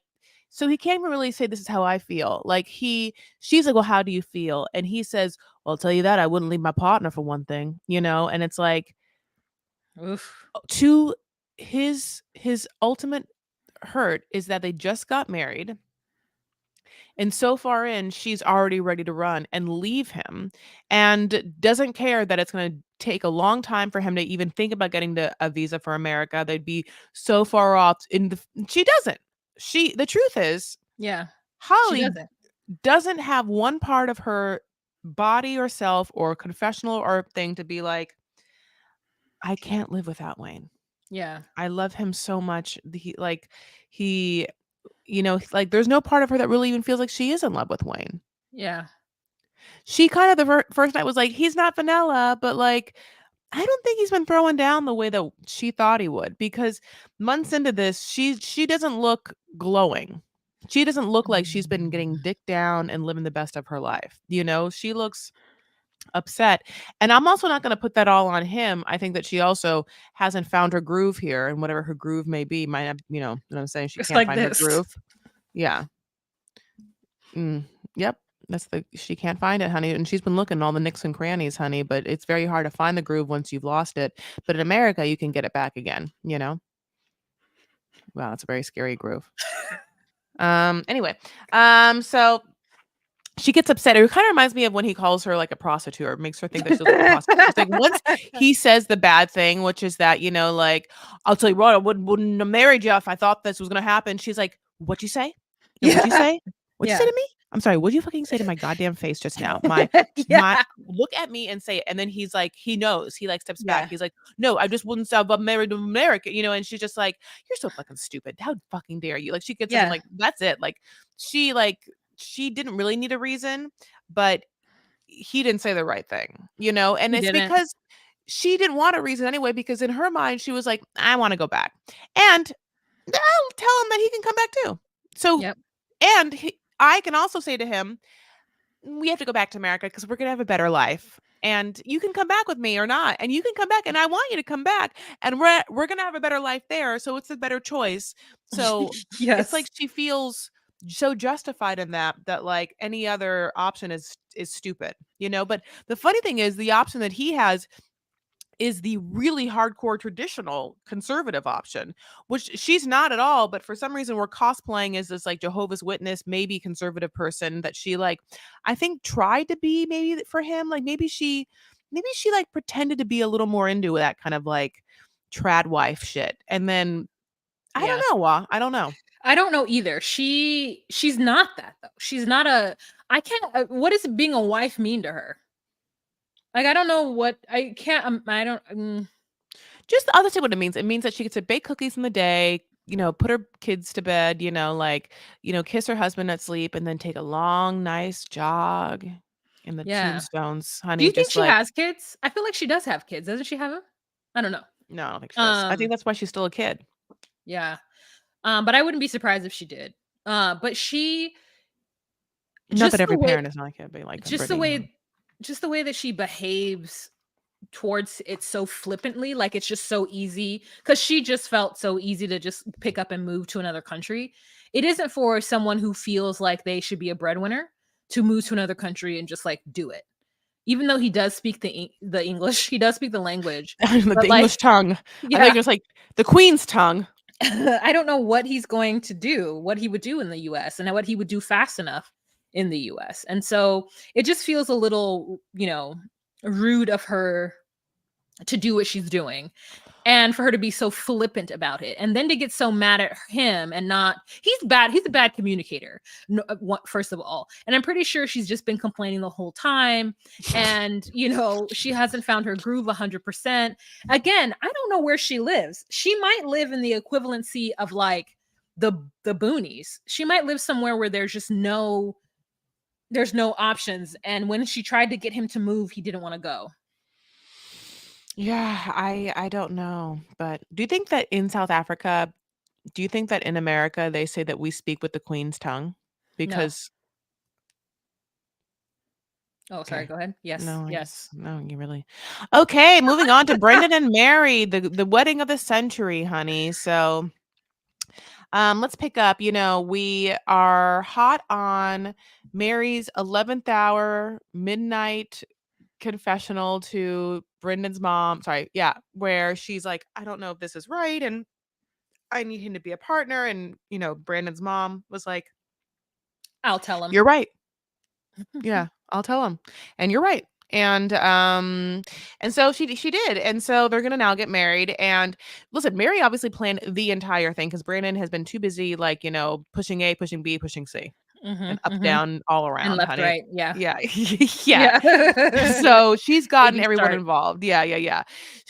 Speaker 2: so he can't even really say this is how I feel. Like, she's like, well, how do you feel? And he says, well, I'll tell you that I wouldn't leave my partner for one thing, and it's like,
Speaker 1: Oof.
Speaker 2: to his ultimate hurt is that they just got married, and so far in, she's already ready to run and leave him, and doesn't care that it's going to take a long time for him to even think about getting a visa for America. They'd be so far off she doesn't. The truth is,
Speaker 1: Yeah, she
Speaker 2: Holly
Speaker 1: doesn't.
Speaker 2: doesn't have one part of her body or self or confessional or thing to be like, I can't live without Wayne.
Speaker 1: Yeah,
Speaker 2: I love him so much. He, like, there's no part of her that really even feels like she is in love with Wayne.
Speaker 1: yeah,
Speaker 2: She kind of first night was like, he's not vanilla, but like, I don't think he's been throwing down the way that she thought he would, because months into this, she doesn't look glowing. She doesn't look like she's been getting dick down and living the best of her life. She looks upset. And I'm also not gonna put that all on him. I think that she also hasn't found her groove here, and whatever her groove may be might have, you know what I'm saying? She
Speaker 1: Just
Speaker 2: can't
Speaker 1: like
Speaker 2: find her
Speaker 1: this.
Speaker 2: groove. Yeah. Mm, yep. She can't find it, honey. And she's been looking in all the nicks and crannies, honey, but it's very hard to find the groove once you've lost it. But in America, you can get it back again, you know? Wow, it's a very scary groove. Anyway, so she gets upset. It kind of reminds me of when he calls her like a prostitute or makes her think that she looks like a prostitute. She's like, once he says the bad thing, which is that, like, I'll tell you what, I wouldn't have married you if I thought this was going to happen. She's like, what'd you say? No, what'd you
Speaker 1: Yeah.
Speaker 2: say? What'd you say
Speaker 1: Yeah.
Speaker 2: to me? I'm sorry. What'd you fucking say to my goddamn face just now?
Speaker 1: Yeah.
Speaker 2: Look at me and say it. And then he's like, he knows. He like steps back.
Speaker 1: Yeah.
Speaker 2: He's like, no, I just wouldn't have married an American, and she's just like, you're so fucking stupid. How fucking dare you? Like, she gets up and
Speaker 1: Yeah.
Speaker 2: like, that's it. Like, she didn't really need a reason, but he didn't say the right thing, and
Speaker 1: He
Speaker 2: it's
Speaker 1: didn't.
Speaker 2: because she didn't want a reason anyway, because in her mind, she was like, I want to go back. And I'll tell him that he can come back too. So,
Speaker 1: Yep.
Speaker 2: and I can also say to him, we have to go back to America because we're going to have a better life. And you can come back with me or not. And you can come back. And I want you to come back. And we're going to have a better life there. So it's a better choice. So it's like
Speaker 1: Yes.
Speaker 2: she feels so justified in that like any other option is stupid, But the funny thing is the option that he has is the really hardcore traditional conservative option, which she's not at all. But for some reason, we're cosplaying as this like Jehovah's Witness, maybe conservative person that she like, I think tried to be maybe for him. Like maybe she like pretended to be a little more into that kind of like trad wife shit. And then I don't
Speaker 1: Yeah.
Speaker 2: know. I don't know.
Speaker 1: I don't know either. She's not that though. She's not a I can't what does being a wife mean to her? Like I don't know what I can't I don't
Speaker 2: Just I'll just say what it means. It means that she gets to bake cookies in the day, put her kids to bed, like, kiss her husband at sleep, and then take a long, nice jog in the
Speaker 1: yeah.
Speaker 2: tombstones,
Speaker 1: Do
Speaker 2: honey.
Speaker 1: you think
Speaker 2: Just
Speaker 1: she
Speaker 2: like,
Speaker 1: has kids? I feel like she does have kids. Doesn't she have them? I don't know.
Speaker 2: no, I don't think she does. I think
Speaker 1: Um
Speaker 2: that's why she's still a kid.
Speaker 1: yeah. But I wouldn't be surprised if she did. But she
Speaker 2: Not that
Speaker 1: just the
Speaker 2: every
Speaker 1: way
Speaker 2: parent is not a kid, but like
Speaker 1: just the
Speaker 2: Brittany.
Speaker 1: way just the way that she behaves towards it so flippantly, like it's just so easy because she just felt so easy to just pick up and move to another country. It isn't for someone who feels like they should be a breadwinner to move to another country and just like do it. Even though he does speak the English, he does speak the language,
Speaker 2: Like
Speaker 1: but
Speaker 2: the English
Speaker 1: like
Speaker 2: tongue. I thought
Speaker 1: yeah,
Speaker 2: you were just like the Queen's tongue.
Speaker 1: I don't know what he's going to do, what he would do in the US and what he would do fast enough in the US. And so it just feels a little, rude of her to do what she's doing and for her to be so flippant about it and then to get so mad at him and not he's a bad communicator, no, first of all, and I'm pretty sure she's just been complaining the whole time and she hasn't found her groove 100%. Again, I don't know where she lives. She might live in the equivalency of like the boonies. She might live somewhere where there's no options, and when she tried to get him to move he didn't want to go.
Speaker 2: Yeah, I don't know. But do you think that in America they say that we speak with the Queen's tongue?
Speaker 1: No.
Speaker 2: Because
Speaker 1: Oh, sorry,
Speaker 2: okay.
Speaker 1: go ahead. Yes,
Speaker 2: No, I
Speaker 1: yes.
Speaker 2: guess no, you really. Okay, moving on to Brendan and Mary, the wedding of the century, honey. So, let's pick up. We are hot on Mary's 11th hour midnight confessional to Brendan's mom. Sorry, yeah, where she's like, I don't know if this is right, and I need him to be a partner. And Brandon's mom was like,
Speaker 1: I'll tell him.
Speaker 2: you're right. Yeah, I'll tell him. And you're right. And so she did. And so they're gonna now get married. And listen, Mary obviously planned the entire thing because Brandon has been too busy, like, pushing A, pushing B, pushing C. And
Speaker 1: Mhm,
Speaker 2: up,
Speaker 1: mhm.
Speaker 2: down, all
Speaker 1: And
Speaker 2: around,
Speaker 1: left,
Speaker 2: honey.
Speaker 1: right, yeah.
Speaker 2: Yeah. Yeah.
Speaker 1: Yeah.
Speaker 2: So she's gotten
Speaker 1: 80s
Speaker 2: everyone
Speaker 1: chart.
Speaker 2: involved. Yeah, yeah, yeah.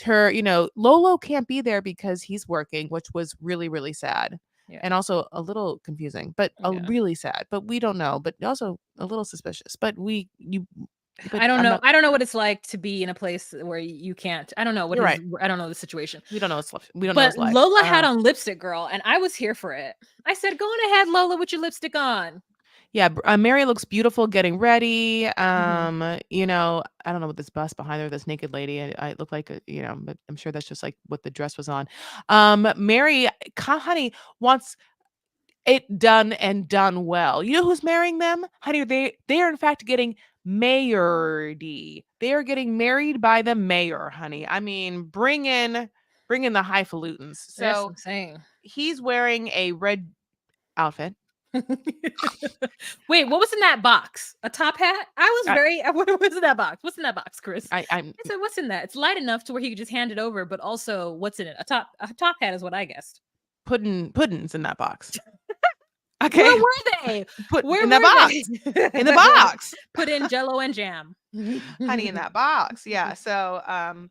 Speaker 2: Her, Lolo can't be there because he's working, which was really, really sad.
Speaker 1: Yeah,
Speaker 2: And also a little confusing, but
Speaker 1: yeah.
Speaker 2: really sad. But we don't know, but also a little suspicious. But I'm not.
Speaker 1: I don't know what it's like to be in a place where you can't I don't know what
Speaker 2: You're right.
Speaker 1: I don't know the situation.
Speaker 2: We don't know his life. We don't know
Speaker 1: But
Speaker 2: his life.
Speaker 1: Lola had on lipstick, girl, and I was here for it. I said, "Go on ahead, Lola, with your lipstick on."
Speaker 2: Yeah, Mary looks beautiful getting ready.
Speaker 1: Mhm.
Speaker 2: I don't know what this bust behind her, this naked lady. I look like, but I'm sure that's just like what the dress was on. Mary, honey, wants it done and done well. You know who's marrying them? Honey, they are in fact getting mayored. They are getting married by the mayor, honey. I mean, bring in the highfalutins.
Speaker 1: That's
Speaker 2: So
Speaker 1: insane.
Speaker 2: he's wearing a red outfit.
Speaker 1: Wait, what was in that box? A top hat? I was
Speaker 2: I,
Speaker 1: very what was in that box? What's in that box, Chris?
Speaker 2: I'm
Speaker 1: I said, "What's in that?" It's light enough to where he could just hand it over, but also what's in it? A top hat is what I guessed.
Speaker 2: putting puddings in that box.
Speaker 1: Where
Speaker 2: Okay,
Speaker 1: were they?
Speaker 2: put
Speaker 1: Where
Speaker 2: in the
Speaker 1: were
Speaker 2: box. In the
Speaker 1: they?
Speaker 2: box.
Speaker 1: Put in jello and jam.
Speaker 2: Honey, in that box. Yeah. So, and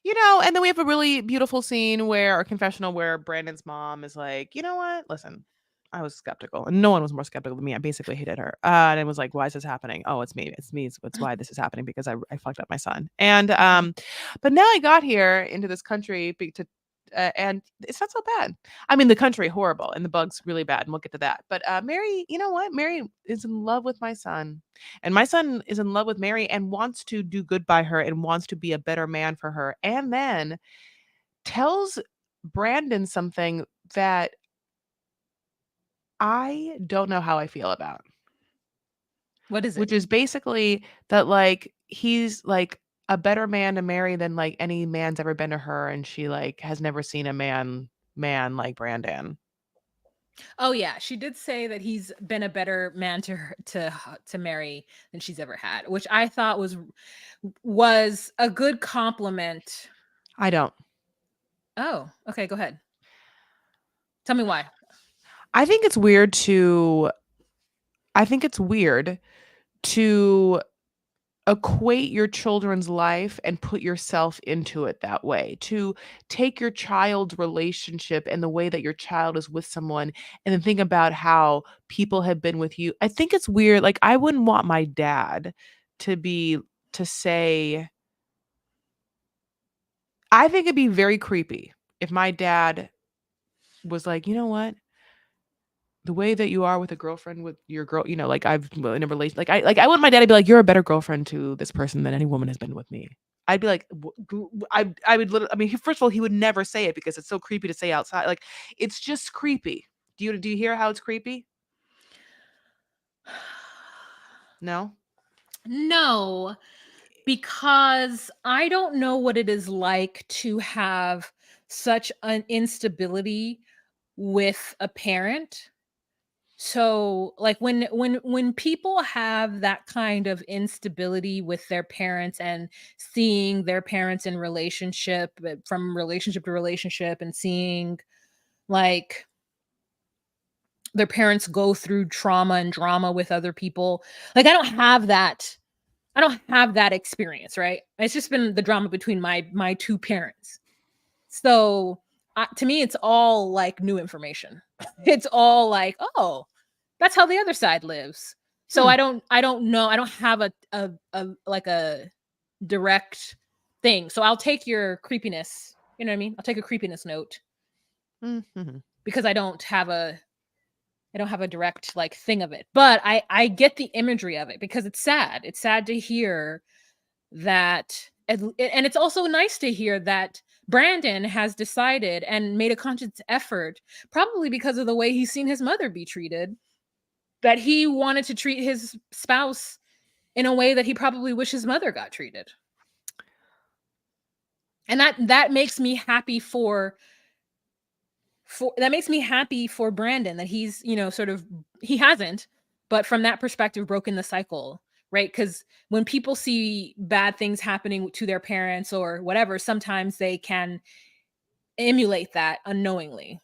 Speaker 2: then we have a really beautiful scene where our confessional where Brandon's mom is like, you know what? Listen, I was skeptical, and no one was more skeptical than me. I basically hated her, and it was like, why is this happening? Oh, it's me. It's me. It's why this is happening because I fucked up my son. And but now I got here into this country and it's not so bad. I mean, the country horrible, and the bugs really bad, and we'll get to that. But Mary, you know what? Mary is in love with my son, and my son is in love with Mary and wants to do good by her and wants to be a better man for her. And then tells Brandon something that I don't know how I feel about,
Speaker 1: What is it?
Speaker 2: which is basically that like he's like a better man to marry than like any man's ever been to her, and she like has never seen a man like Brandon.
Speaker 1: Oh yeah, she did say that he's been a better man to marry than she's ever had, which I thought was a good compliment.
Speaker 2: I don't.
Speaker 1: Oh, okay, go ahead. Tell me why.
Speaker 2: I think it's weird to I think it's weird to equate your children's life and put yourself into it that way. To take your child's relationship and the way that your child is with someone and then think about how people have been with you. I think it's weird. Like I wouldn't want my dad to be to say I think it'd be very creepy if my dad was like, "You know what? The way that you are with a girlfriend with your girl, like I've in a relation, like I want my dad to be like, you're a better girlfriend to this person than any woman has been with me. I'd be like, I would literally, I mean, first of all, he would never say it because it's so creepy to say outside. Like, it's just creepy. Do you hear how it's creepy? No.
Speaker 1: No, because I don't know what it is like to have such an instability with a parent. So, like when people have that kind of instability with their parents and seeing their parents in relationship from relationship to relationship and seeing like their parents go through trauma and drama with other people. Like I don't have that experience, right? It's just been the drama between my two parents. So, to me, it's all like new information. It's all like, oh, that's how the other side lives. So
Speaker 2: Hmm.
Speaker 1: I don't know. I don't have a like a direct thing. So I'll take your creepiness. You know what I mean? I'll take a creepiness note
Speaker 2: Mm-hmm.
Speaker 1: because I don't have a direct like thing of it. But I get the imagery of it because it's sad. It's sad to hear that and it's also nice to hear that Brandon has decided and made a conscious effort, probably because of the way he's seen his mother be treated, that he wanted to treat his spouse in a way that he probably wished his mother got treated. And that makes me happy for that makes me happy for Brandon that he's, sort of he hasn't, but from that perspective broken the cycle, right? Cuz when people see bad things happening to their parents or whatever, sometimes they can emulate that unknowingly.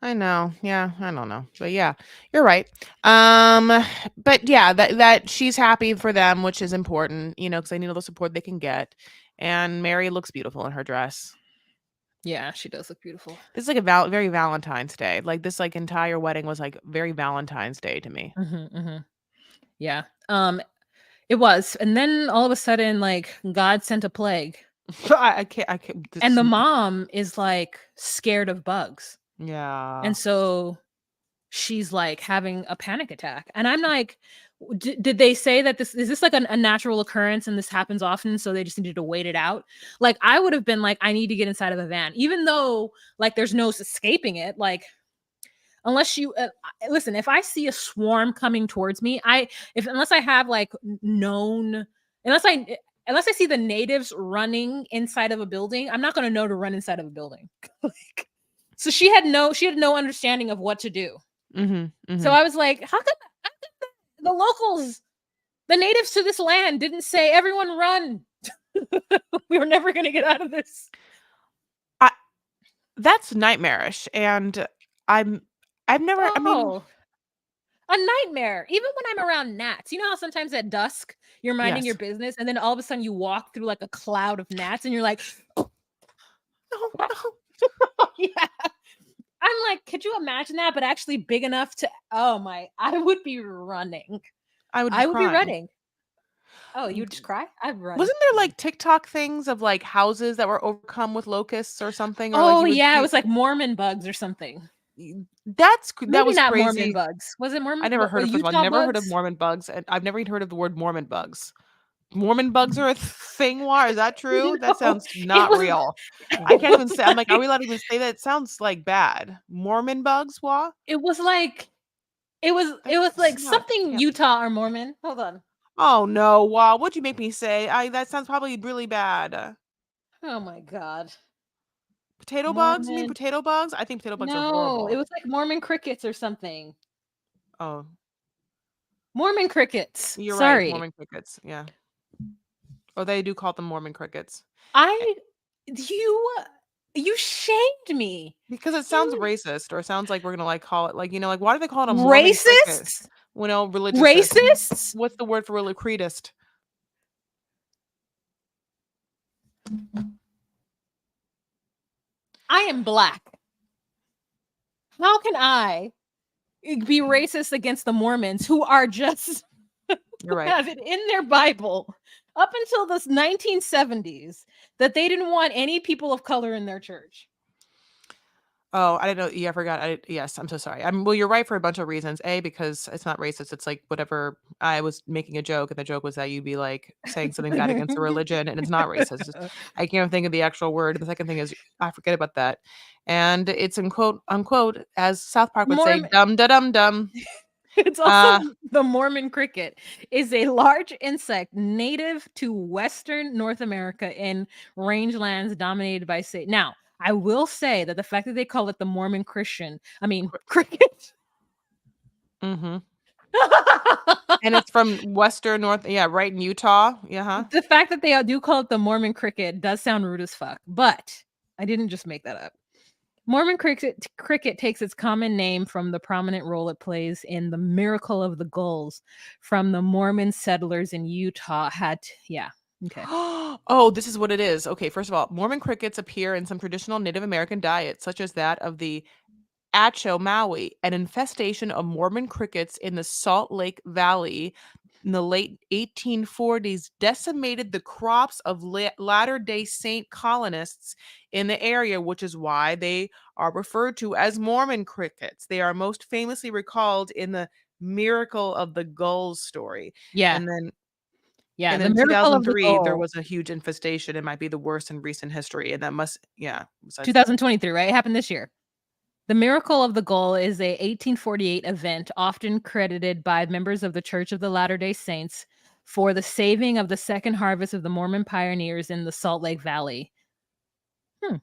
Speaker 2: I know. Yeah, I don't know. But yeah, you're right. But yeah, that she's happy for them, which is important, because they need all the support they can get. And Mary looks beautiful in her dress.
Speaker 1: Yeah, she does look beautiful.
Speaker 2: This is like a very Valentine's Day. Like this like entire wedding was like very Valentine's Day to me.
Speaker 1: Mhm. Yeah. It was. And then all of a sudden like God sent a plague
Speaker 2: I can't
Speaker 1: and
Speaker 2: this,
Speaker 1: the mom is like scared of bugs.
Speaker 2: yeah.
Speaker 1: And so she's like having a panic attack. And I'm like, did they say that this is this like a natural occurrence and this happens often? So they just needed to wait it out. Like I would have been like, I need to get inside of a van, even though like there's no escaping it. Like unless you listen, if I see a swarm coming towards me, if unless I have like known, unless I unless I see the natives running inside of a building, I'm not going to know to run inside of a building. Like, so she had no understanding of what to do. So
Speaker 2: Mhm.
Speaker 1: I was like, how come the locals, the natives to this land didn't say everyone run? We were never going to get out of this.
Speaker 2: I That's nightmarish, and I'm I've never I mean,
Speaker 1: Oh, a nightmare. Even when I'm around gnats. You know how sometimes at dusk you're minding your
Speaker 2: yes.
Speaker 1: business and then all of a sudden you walk through like a cloud of gnats and you're like,
Speaker 2: No, no.
Speaker 1: yeah. I'm like, could you imagine that? But actually big enough to, oh my, I would be running.
Speaker 2: I would be
Speaker 1: I would be
Speaker 2: crying.
Speaker 1: running. Oh, you would just cry? I'd run.
Speaker 2: Wasn't there, like, TikTok things of, like, houses that were overcome with locusts or something? Or, like,
Speaker 1: Oh
Speaker 2: you would
Speaker 1: yeah, it
Speaker 2: see
Speaker 1: was like Mormon bugs or something.
Speaker 2: that
Speaker 1: Maybe
Speaker 2: was
Speaker 1: not Mormon
Speaker 2: crazy.
Speaker 1: bugs. Was it
Speaker 2: I
Speaker 1: Mormon
Speaker 2: never heard of first of all,
Speaker 1: Utah
Speaker 2: never heard of
Speaker 1: bugs?
Speaker 2: Mormon bugs, and I've never even heard of the word Mormon bugs. Mormon bugs are a thing, Why is that true? That
Speaker 1: No,
Speaker 2: sounds
Speaker 1: it
Speaker 2: not
Speaker 1: was
Speaker 2: real. I
Speaker 1: it
Speaker 2: can't even
Speaker 1: was
Speaker 2: say I'm like, "Are we
Speaker 1: like
Speaker 2: allowed to even say that?" It sounds, like, bad. Mormon bugs, Wha?
Speaker 1: it was like it was
Speaker 2: That's
Speaker 1: like
Speaker 2: not
Speaker 1: something
Speaker 2: can't
Speaker 1: Utah or Mormon. Hold on.
Speaker 2: Oh, no, Wha, what'd you make me say? That sounds probably really bad.
Speaker 1: Oh my god.
Speaker 2: Potato bugs? You mean
Speaker 1: Mormon.
Speaker 2: potato bugs? I think potato bugs are
Speaker 1: No, it
Speaker 2: horrible.
Speaker 1: was like Mormon crickets or something.
Speaker 2: Oh,
Speaker 1: Mormon crickets.
Speaker 2: you're right,
Speaker 1: Sorry.
Speaker 2: Mormon crickets, yeah. Or they do call them Mormon crickets. Eh,
Speaker 1: I you you shamed me.
Speaker 2: because it sounds
Speaker 1: You
Speaker 2: racist or it sounds like we're gonna, like, call it like, like, why do they call it a Mormon cricket?
Speaker 1: racists?
Speaker 2: Well, no, religiousist.
Speaker 1: Racists?
Speaker 2: What's the word for cretist?
Speaker 1: I am black. How can I be racist against the Mormons who are just
Speaker 2: You're
Speaker 1: who
Speaker 2: right.
Speaker 1: have it in their Bible up until the 1970s that they didn't want any people of color in their church?
Speaker 2: Oh, I didn't know yeah, I forgot. Yes, I'm so sorry. Well, you're right for a bunch of reasons. A, because it's not racist. It's like whatever I was making a joke, and the joke was that you'd be like saying something bad against a religion, and it's not racist. I can't think of the actual word. The second thing is I forget about that. And it's in quote unquote, as South Park would say,
Speaker 1: Mormon
Speaker 2: dum da dum dum.
Speaker 1: It's also
Speaker 2: Uh
Speaker 1: the Mormon cricket is a large insect native to Western North America in rangelands dominated by Satan. Now, I will say that the fact that they call it the Mormon Christian, I mean cricket.
Speaker 2: mhm. And it's from Western North, yeah, right in Utah. Yeah, huh?
Speaker 1: The fact that they do call it the Mormon cricket does sound rude as fuck, but I didn't just make that up. Mormon cricket takes its common name from the prominent role it plays in the miracle of the gulls from the Mormon settlers in Utah yeah, okay.
Speaker 2: Oh, this is what it is. Okay, first of all, Mormon crickets appear in some traditional Native American diets, such as that of the Acho Maui. An infestation of Mormon crickets in the Salt Lake Valley in the late 1840s decimated the crops of Latter-day Saint colonists in the area, which is why they are referred to as Mormon crickets. They are most famously recalled in the Miracle of the Gulls story.
Speaker 1: Yeah,
Speaker 2: And then
Speaker 1: yeah,
Speaker 2: and
Speaker 1: the
Speaker 2: then in
Speaker 1: miracle of the
Speaker 2: 2003, there
Speaker 1: gull.
Speaker 2: was a huge infestation. It might be the worst in recent history, and that must yeah, besides
Speaker 1: 2023, right? It happened this year. The miracle of the gull is a 1848 event often credited by members of the Church of the Latter-day Saints for the saving of the second harvest of the Mormon pioneers in the Salt Lake Valley. Hmm.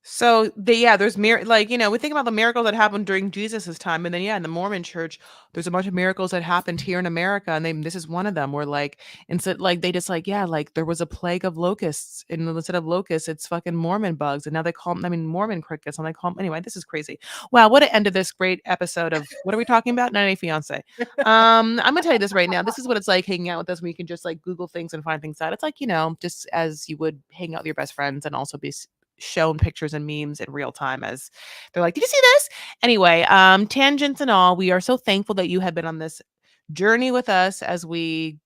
Speaker 2: so there's like, we think about the miracles that happened during Jesus's time, and then yeah, in the Mormon church, there's a bunch of miracles that happened here in America, and this is one of them where like instead like they just like yeah, like there was a plague of locusts, and instead of locusts, it's fucking Mormon bugs, and now they call them, I mean Mormon crickets, and they call them anyway. This is crazy. Wow, what an end to this great episode of what are we talking about? 90 Fiance. I'm gonna tell you this right now. This is what it's like hanging out with us, where you can just like Google things and find things out. It's like just as you would hang out with your best friends and also be shown pictures and memes in real time as they're like, "Did you see this?" Anyway, tangents and all, we are so thankful that you have been on this journey with us as we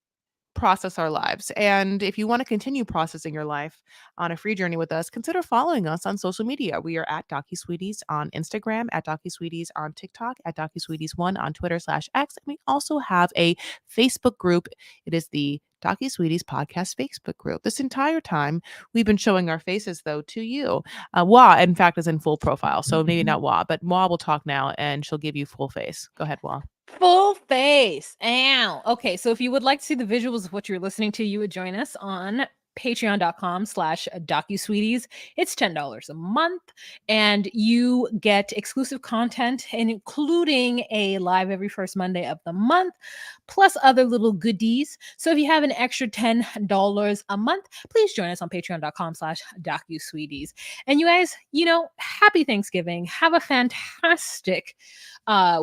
Speaker 2: process our lives. And if you want to continue processing your life on a free journey with us, consider following us on social media. We are at DocuSweeties on Instagram, at DocuSweeties on TikTok, at DocuSweeties1 on Twitter/X. And we also have a Facebook group. It is the DocuSweeties Podcast Facebook group. This entire time, we've been showing our faces, though, to you. Wa, in fact, is in full profile. So maybe not Wa, but Wa will talk now and she'll give you full face. Go ahead, Wa.
Speaker 1: Full face. Ow. Okay, so if you would like to see the visuals of what you're listening to, you would join us on patreon.com/docusweeties. It's $10 a month, and you get exclusive content, and including a live every first Monday of the month, plus other little goodies. So if you have an extra $10 a month, please join us on patreon.com/docusweeties. And you guys, happy Thanksgiving. Have a fantastic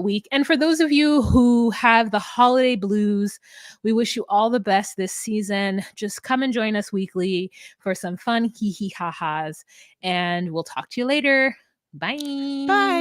Speaker 1: week. And for those of you who have the holiday blues, we wish you all the best this season. Just come and join us weekly for some fun hee hee ha ha's. And we'll talk to you later. Bye.
Speaker 2: Bye.